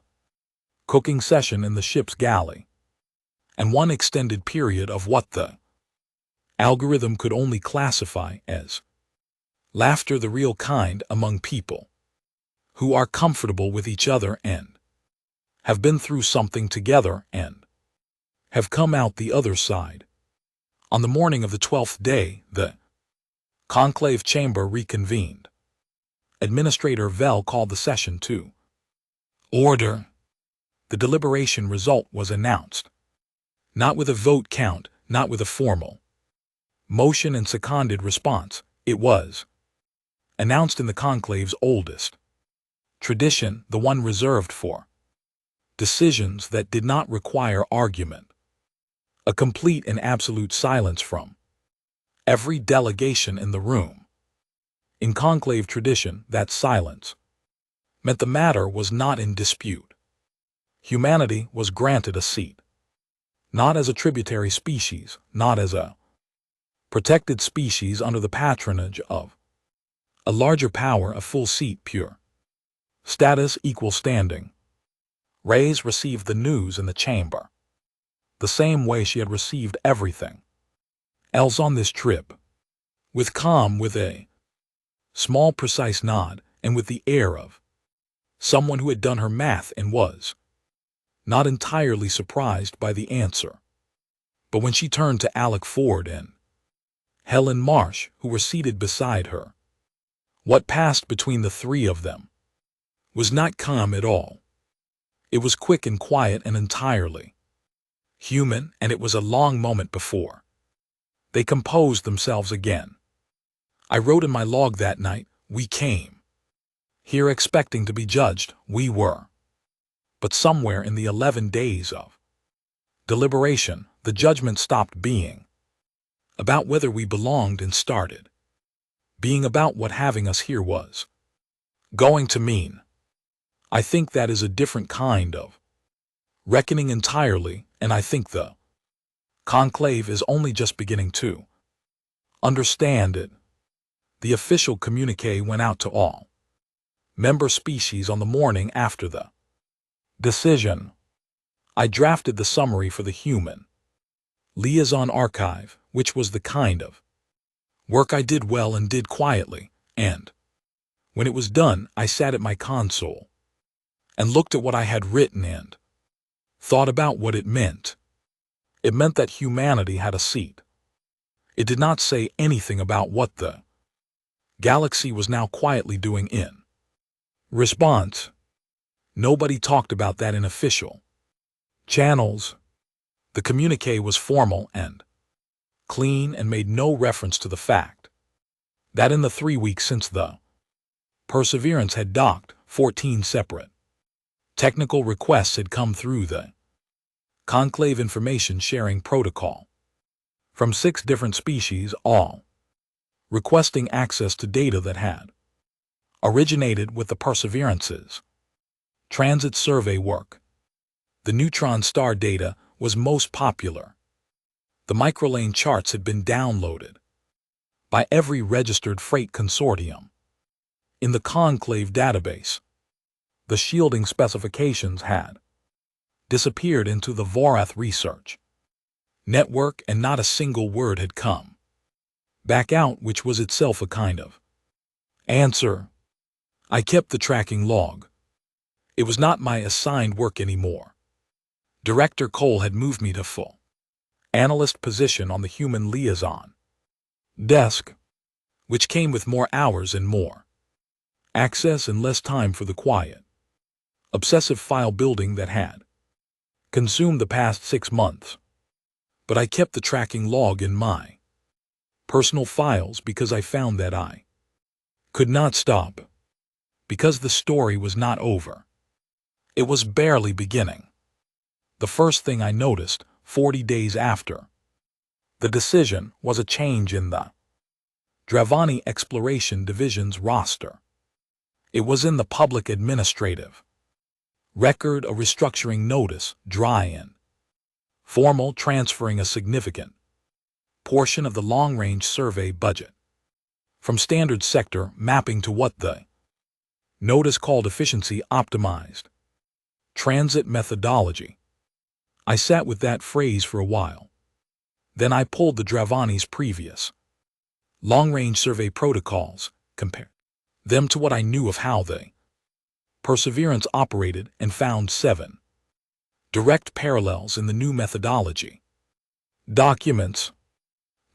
cooking session in the ship's galley, and one extended period of what the algorithm could only classify as laughter, the real kind, among people who are comfortable with each other and have been through something together and have come out the other side. On the morning of the 12th day, the conclave chamber reconvened. Administrator Vell called the session to order. The deliberation result was announced. Not with a vote count, not with a formal motion and seconded response. It was announced in the conclave's oldest tradition, the one reserved for decisions that did not require argument. A complete and absolute silence from every delegation in the room. In conclave tradition, that silence meant the matter was not in dispute. Humanity was granted a seat, not as a tributary species, not as a protected species under the patronage of a larger power, a full seat, pure status, equal standing. Reyes received the news in the chamber the same way she had received everything else on this trip, with calm, with a small precise nod, and with the air of someone who had done her math and was not entirely surprised by the answer. But when she turned to Alec Ford and Helen Marsh, who were seated beside her, what passed between the 3 of them was not calm at all. It was quick and quiet and entirely human, and it was a long moment before they composed themselves again. I wrote in my log that night, we came here expecting to be judged, we were. But somewhere in the 11 days of deliberation, the judgment stopped being about whether we belonged and started being about what having us here was going to mean. I think that is a different kind of reckoning entirely, and I think the conclave is only just beginning to understand it. The official communique went out to all member species on the morning after the decision. I drafted the summary for the human liaison archive, which was the kind of work I did well and did quietly, and when it was done, I sat at my console and looked at what I had written and thought about what it meant. It meant that humanity had a seat. It did not say anything about what the galaxy was now quietly doing in response. Nobody talked about that in official channels. The communique was formal and clean and made no reference to the fact that in the 3 weeks since the Perseverance had docked, 14 separate technical requests had come through the Conclave Information Sharing Protocol from 6 different species, all requesting access to data that had originated with the Perseverance's transit survey work. The neutron star data was most popular. The microlane charts had been downloaded by every registered freight consortium in the Conclave database. The shielding specifications had disappeared into the Vorath research network, and not a single word had come back out, which was itself a kind of answer. I kept the tracking log. It was not my assigned work anymore. Director Cole had moved me to full analyst position on the human liaison desk, which came with more hours and more access and less time for the quiet, obsessive file building that had consumed the past 6 months. But I kept the tracking log in my personal files because I found that I could not stop, because the story was not over. It was barely beginning. The first thing I noticed 40 days after the decision was a change in the Dravani Exploration Division's roster. It was in the public administrative record, a restructuring notice, dry in formal, transferring a significant portion of the long-range survey budget from standard sector mapping to what the notice called efficiency optimized transit methodology. I sat with that phrase for a while. Then I pulled the Dravani's previous long-range survey protocols, compared them to what I knew of how the Perseverance operated, and found 7 direct parallels in the new methodology documents.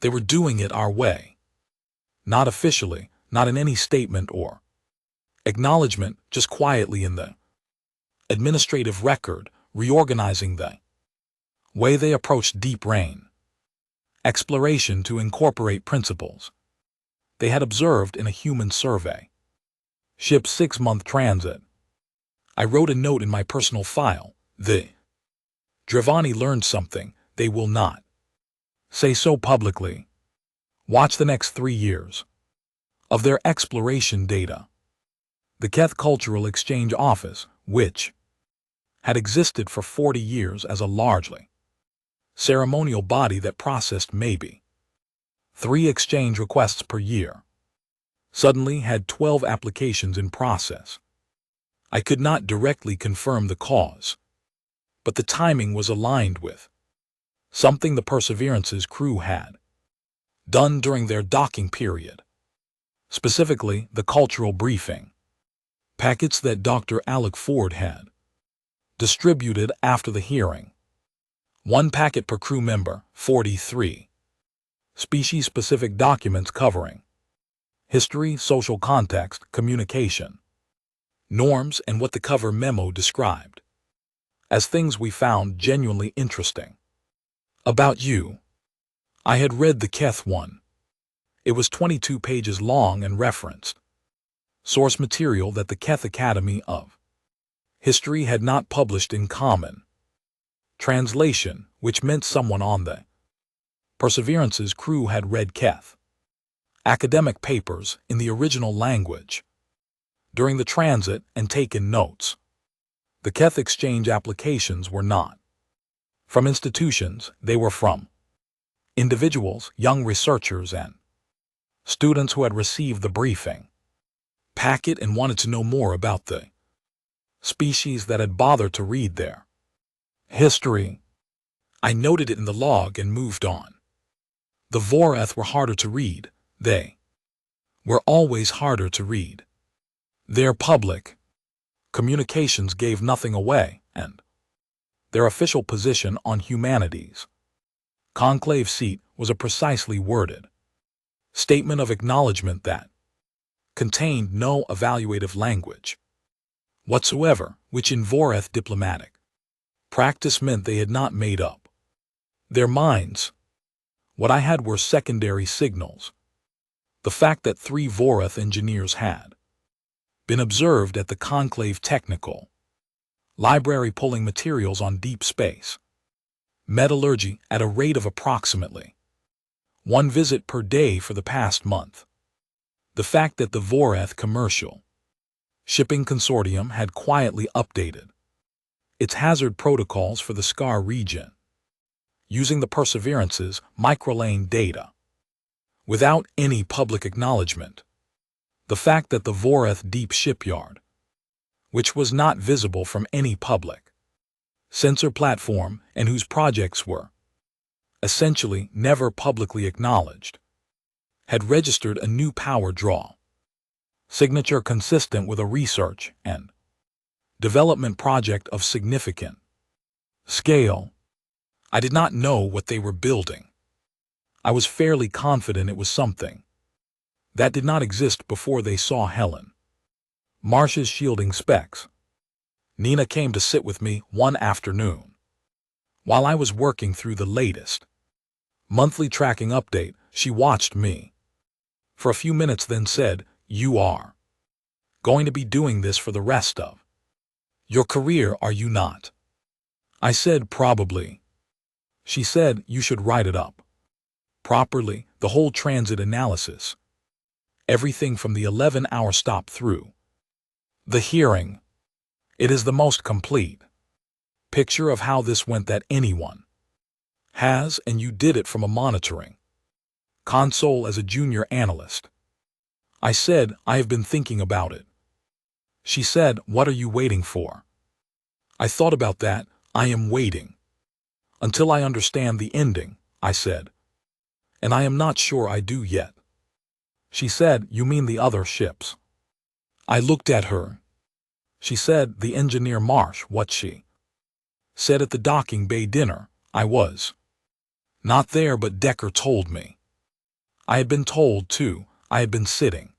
They were doing it our way. Not officially, not in any statement or acknowledgement, just quietly in the administrative record, reorganizing the way they approached deep rain exploration to incorporate principles they had observed in a human survey ship's 6-month transit. I wrote a note in my personal file. The Dravani learned something. They will not say so publicly. Watch the next 3 years of their exploration data. The Keth Cultural Exchange Office, which had existed for 40 years as a largely ceremonial body that processed maybe 3 exchange requests per year, suddenly had 12 applications in process. I could not directly confirm the cause, but the timing was aligned with something the Perseverance's crew had done during their docking period, specifically the cultural briefing packets that Dr. Alec Ford had distributed after the hearing. 1 packet per crew member, 43 species-specific documents covering history, social context, communication, norms, and what the cover memo described as things we found genuinely interesting. About you. I had read the Keth one. It was 22 pages long and referenced source material that the Keth Academy of History had not published in common translation, which meant someone on the Perseverance's crew had read Keth academic papers in the original language during the transit and taken notes. The Keth exchange applications were not from institutions, they were from individuals, young researchers, and students who had received the briefing packet and wanted to know more about the species that had bothered to read their history. I noted it in the log and moved on. The Voreth were harder to read. They were always harder to read. Their public communications gave nothing away, and their official position on humanity's conclave seat was a precisely worded statement of acknowledgement that contained no evaluative language whatsoever, which in Voreth diplomatic practice meant they had not made up their minds. What I had were secondary signals. The fact that 3 Voreth engineers had been observed at the conclave technical library pulling materials on deep space metallurgy at a rate of approximately 1 visit per day for the past month. The fact that the Voreth Commercial Shipping Consortium had quietly updated its hazard protocols for the Scar region, using the Perseverance's microlane data without any public acknowledgement. The fact that the Voreth Deep Shipyard, which was not visible from any public sensor platform and whose projects were essentially never publicly acknowledged, had registered a new power draw signature consistent with a research and development project of significant scale. I did not know what they were building. I was fairly confident it was something that did not exist before they saw Helen Marsh's shielding specs. Nina came to sit with me one afternoon while I was working through the latest monthly tracking update. She watched me for a few minutes, then said, "You are going to be doing this for the rest of your career, are you not?" I said, "Probably." She said, "You should write it up properly, the whole transit analysis, everything from the 11-hour stop through the hearing. It is the most complete picture of how this went that anyone has, and you did it from a monitoring console as a junior analyst." I said, "I have been thinking about it." She said, "What are you waiting for?" I thought about that. "I am waiting until I understand the ending," I said. "And I am not sure I do yet." She said, "You mean the other ships?" I looked at her. She said, "The engineer Marsh, what she said at the docking bay dinner. I was not there, but Decker told me." I had been told, too. I had been sitting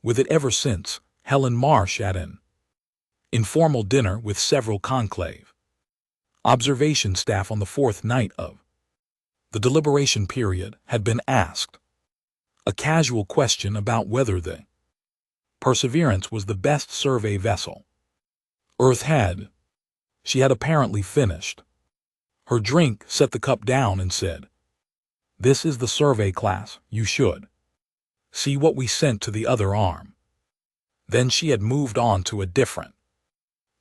with it ever since. Helen Marsh at an informal dinner with several conclave observation staff on the 4th night of the deliberation period had been asked a casual question about whether the Perseverance was the best survey vessel Earth had. She had apparently finished her drink, set the cup down, and said, "This is the survey class. You should see what we sent to the other arm." Then she had moved on to a different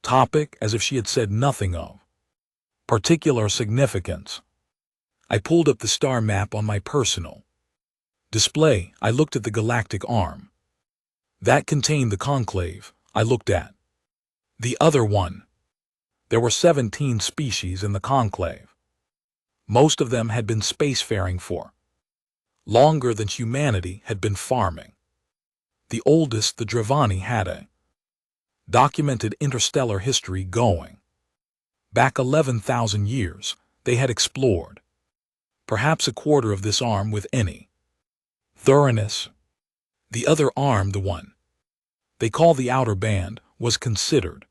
topic, as if she had said nothing of particular significance. I pulled up the star map on my personal display. I looked at the galactic arm that contained the conclave. I looked at the other one. There were 17 species in the conclave. Most of them had been spacefaring for longer than humanity had been farming. The oldest, the Dravani, had a documented interstellar history going back 11,000 years. They had explored perhaps a quarter of this arm with any thoroughness. The other arm, the one they call the outer band, was considered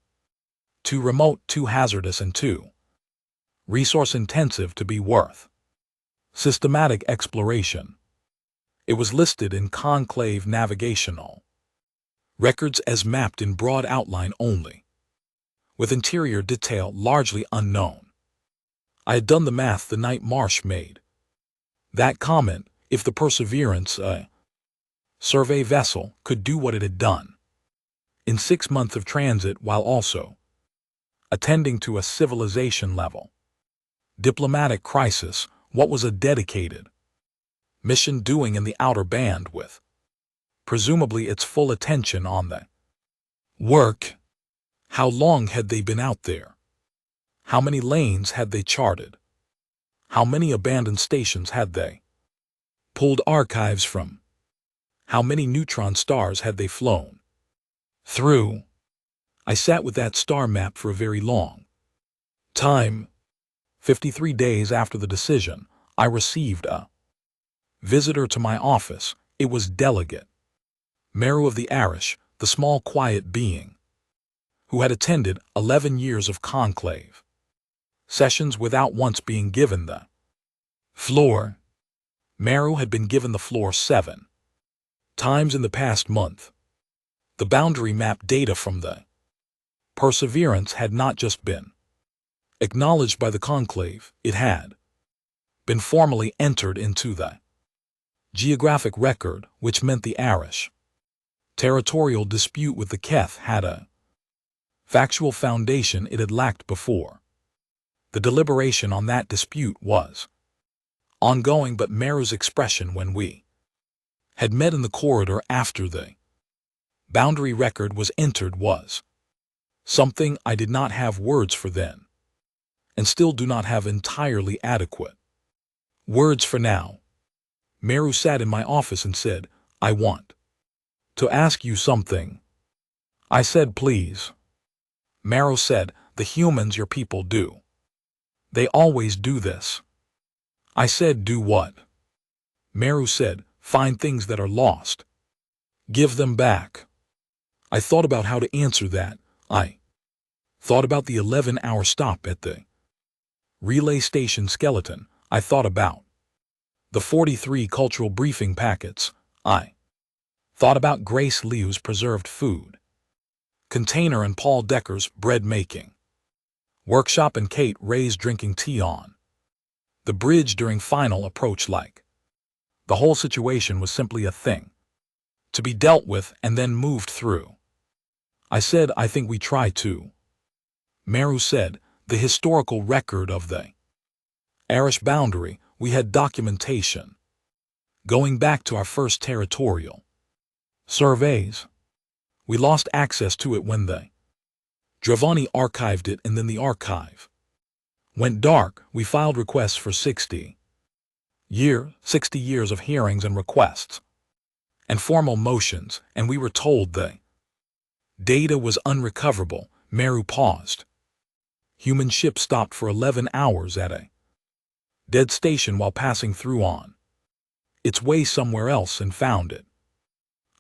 too remote, too hazardous, and too resource-intensive to be worth systematic exploration. It was listed in conclave navigational records as mapped in broad outline only, with interior detail largely unknown. I had done the math the night Marsh made that comment. If the Perseverance, a survey vessel, could do what it had done in 6 months of transit while also attending to a civilization-level diplomatic crisis, what was a dedicated mission doing in the outer band with presumably its full attention on the work? How long had they been out there? How many lanes had they charted? How many abandoned stations had they pulled archives from? How many neutron stars had they flown through? I sat with that star map for a very long time. 53 days after the decision, I received a visitor to my office. It was Delegate Meru of the Arish, the small quiet being who had attended 11 years of conclave sessions without once being given the floor. Meru had been given the floor 7 times in the past month. The boundary map data from the Perseverance had not just been acknowledged by the conclave, it had been formally entered into the geographic record, which meant the Arish territorial dispute with the Keth had a factual foundation it had lacked before. The deliberation on that dispute was ongoing, but Meru's expression when we had met in the corridor after the boundary record was entered was something I did not have words for then, and still do not have entirely adequate words for now. Meru sat in my office and said, "I want to ask you something." I said, "Please." Meru said, "The humans your people do. They always do this." I said, "Do what?" Meru said, "Find things that are lost. Give them back." I thought about how to answer that. I thought about the 11-hour stop at the relay station skeleton. I thought about the 43 cultural briefing packets. I thought about Grace Liu's preserved food container and Paul Decker's bread-making workshop and Kate Ray's drinking tea on the bridge during final approach, like the whole situation was simply a thing to be dealt with and then moved through. I said, "I think we try to." Meru said, "The historical record of the Arish boundary, we had documentation going back to our first territorial surveys. We lost access to it when the Dravani archived it, and then the archive went dark. We filed requests for 60 years of hearings and requests and formal motions, and we were told the data was unrecoverable." Meru paused. "Human ship stopped for 11 hours at a dead station while passing through on its way somewhere else and found it."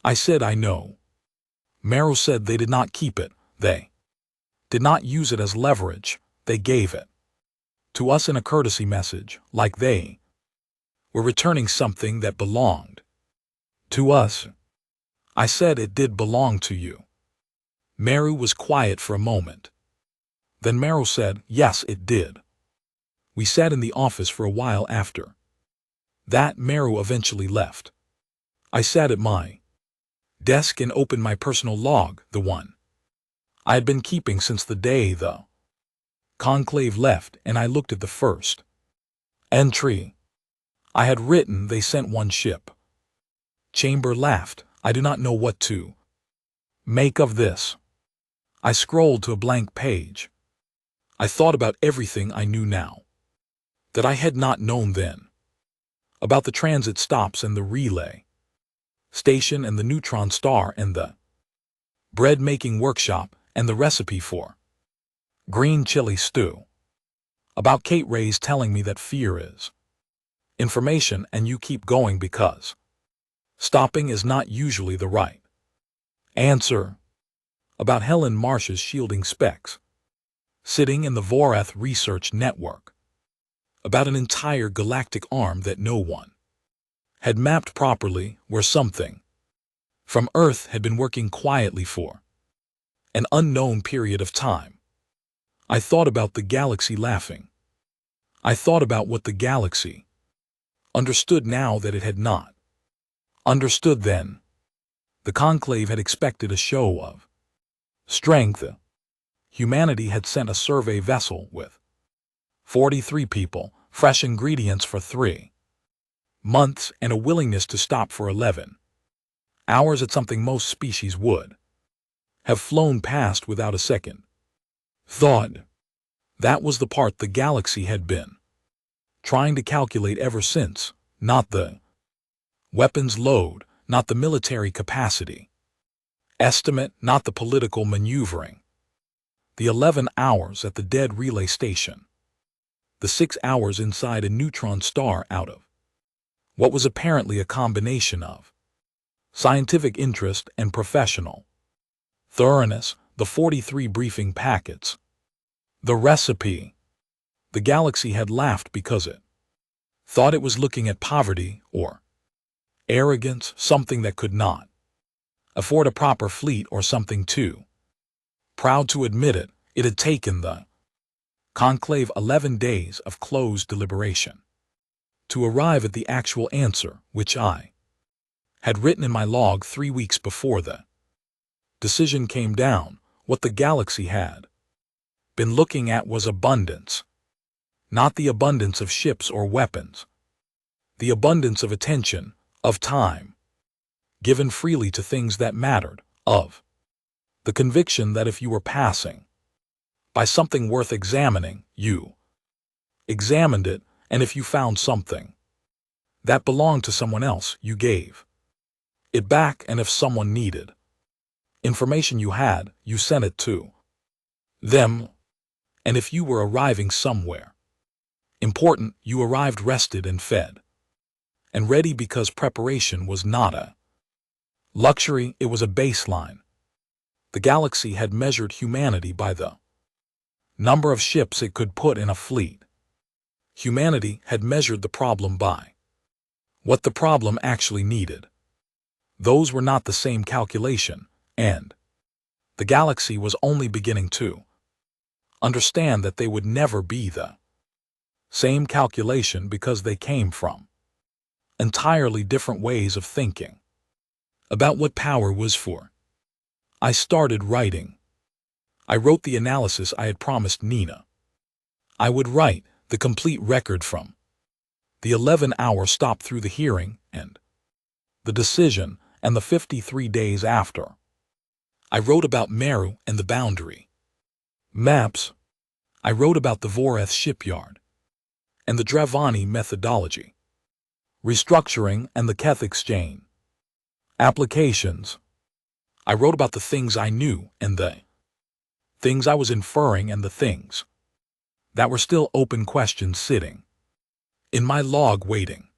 I said, "I know." Meru said, "They did not keep it. They did not use it as leverage. They gave it to us in a courtesy message, like they were returning something that belonged to us." I said, "It did belong to you." Meru was quiet for a moment. Then Meru said, "Yes, it did." We sat in the office for a while after that. Meru eventually left. I sat at my desk and opened my personal log, the one I had been keeping since the day the conclave left, and I looked at the first entry. I had written, "They sent one ship." Chamber laughed. "I do not know what to make of this." I scrolled to a blank page. I thought about everything I knew now that I had not known then, about the transit stops and the relay station and the neutron star and the bread-making workshop and the recipe for green chili stew, about Kate Ray's telling me that fear is information and you keep going because stopping is not usually the right answer, about Helen Marsh's shielding specs sitting in the Vorath Research Network, about an entire galactic arm that no one had mapped properly, where something from Earth had been working quietly for an unknown period of time. I thought about the galaxy laughing. I thought about what the galaxy understood now that it had not understood then. The conclave had expected a show of strength. Humanity had sent a survey vessel with 43 people, fresh ingredients for 3 months, and a willingness to stop for 11 hours at something most species would have flown past without a second thought. That was the part the galaxy had been trying to calculate ever since, not the weapons load, not the military capacity estimate, not the political maneuvering. The 11 hours at the dead relay station. The 6 hours inside a neutron star out of what was apparently a combination of scientific interest and professional thoroughness, the 43 briefing packets, the recipe. The galaxy had laughed because it thought it was looking at poverty or arrogance, something that could not afford a proper fleet or something too proud to admit it. It had taken the conclave 11 days of closed deliberation to arrive at the actual answer, which I had written in my log 3 weeks before the decision came down. What the galaxy had been looking at was abundance, not the abundance of ships or weapons, the abundance of attention, of time, given freely to things that mattered, of the conviction that if you were passing by something worth examining, you examined it, and if you found something that belonged to someone else, you gave it back, and if someone needed information you had, you sent it to them, and if you were arriving somewhere important, you arrived rested and fed and ready, because preparation was not a luxury, it was a baseline. The galaxy had measured humanity by the number of ships it could put in a fleet. Humanity had measured the problem by what the problem actually needed. Those were not the same calculation, and the galaxy was only beginning to understand that they would never be the same calculation, because they came from entirely different ways of thinking about what power was for. I started writing. I wrote the analysis I had promised Nina. I would write the complete record from the 11-hour stop through the hearing and the decision and the 53 days after. I wrote about Meru and the boundary maps. I wrote about the Voreth shipyard and the Dravani methodology, restructuring and the Keth exchange applications. I wrote about the things I knew and the things I was inferring and the things that were still open questions sitting in my log waiting.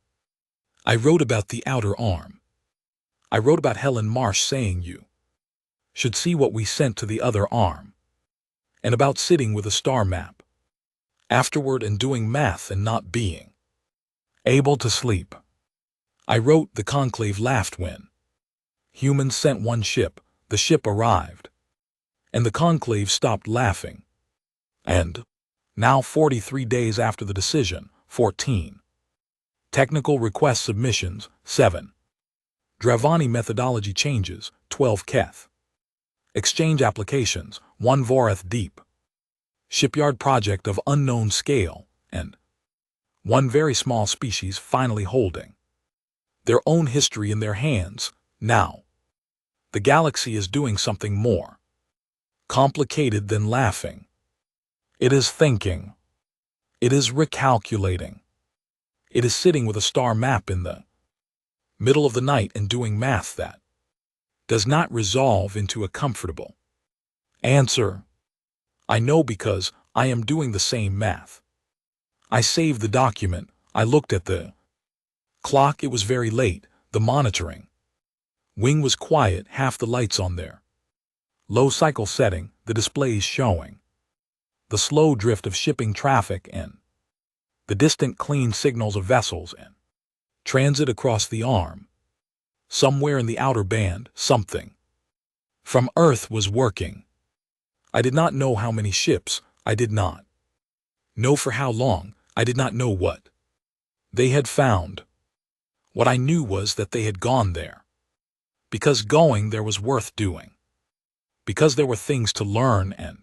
I wrote about the outer arm. I wrote about Helen Marsh saying you should see what we sent to the other arm, and about sitting with a star map afterward and doing math and not being able to sleep. I wrote the conclave laughed when humans sent one ship, the ship arrived, and the conclave stopped laughing. And now 43 days after the decision, 14. Technical request submissions, 7. Dravani methodology changes, 12 Keth. Exchange applications, 1 Voreth deep. Shipyard project of unknown scale, and 1 very small species finally holding their own history in their hands. Now, the galaxy is doing something more complicated than laughing. It is thinking. It is recalculating. It is sitting with a star map in the middle of the night and doing math that does not resolve into a comfortable answer. I know, because I am doing the same math. I saved the document. I looked at the clock. It was very late. The monitoring wing was quiet, half the lights on there. Low cycle setting, the displays showing the slow drift of shipping traffic and the distant clean signals of vessels and transit across the arm. Somewhere in the outer band, something from Earth was working. I did not know how many ships. I did not know for how long. I did not know what they had found. What I knew was that they had gone there, because going there was worth doing, because there were things to learn and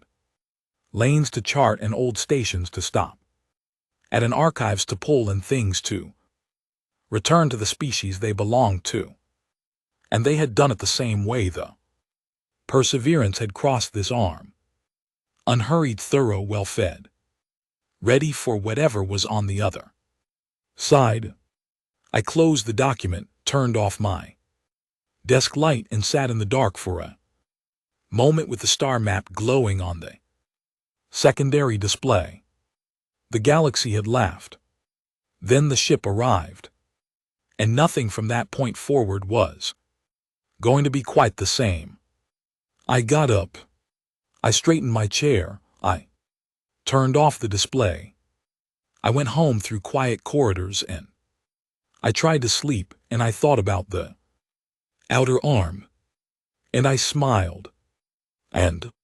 lanes to chart and old stations to stop at and archives to pull and things to return to the species they belonged to. And they had done it the same way. The Perseverance had crossed this arm, unhurried, thorough, well-fed, ready for whatever was on the other Sighed. I closed the document, turned off my desk light, and sat in the dark for a moment with the star map glowing on the secondary display. The galaxy had laughed. Then the ship arrived. And nothing from that point forward was going to be quite the same. I got up. I straightened my chair. I turned off the display. I went home through quiet corridors and I tried to sleep, and I thought about the outer arm. And I smiled. And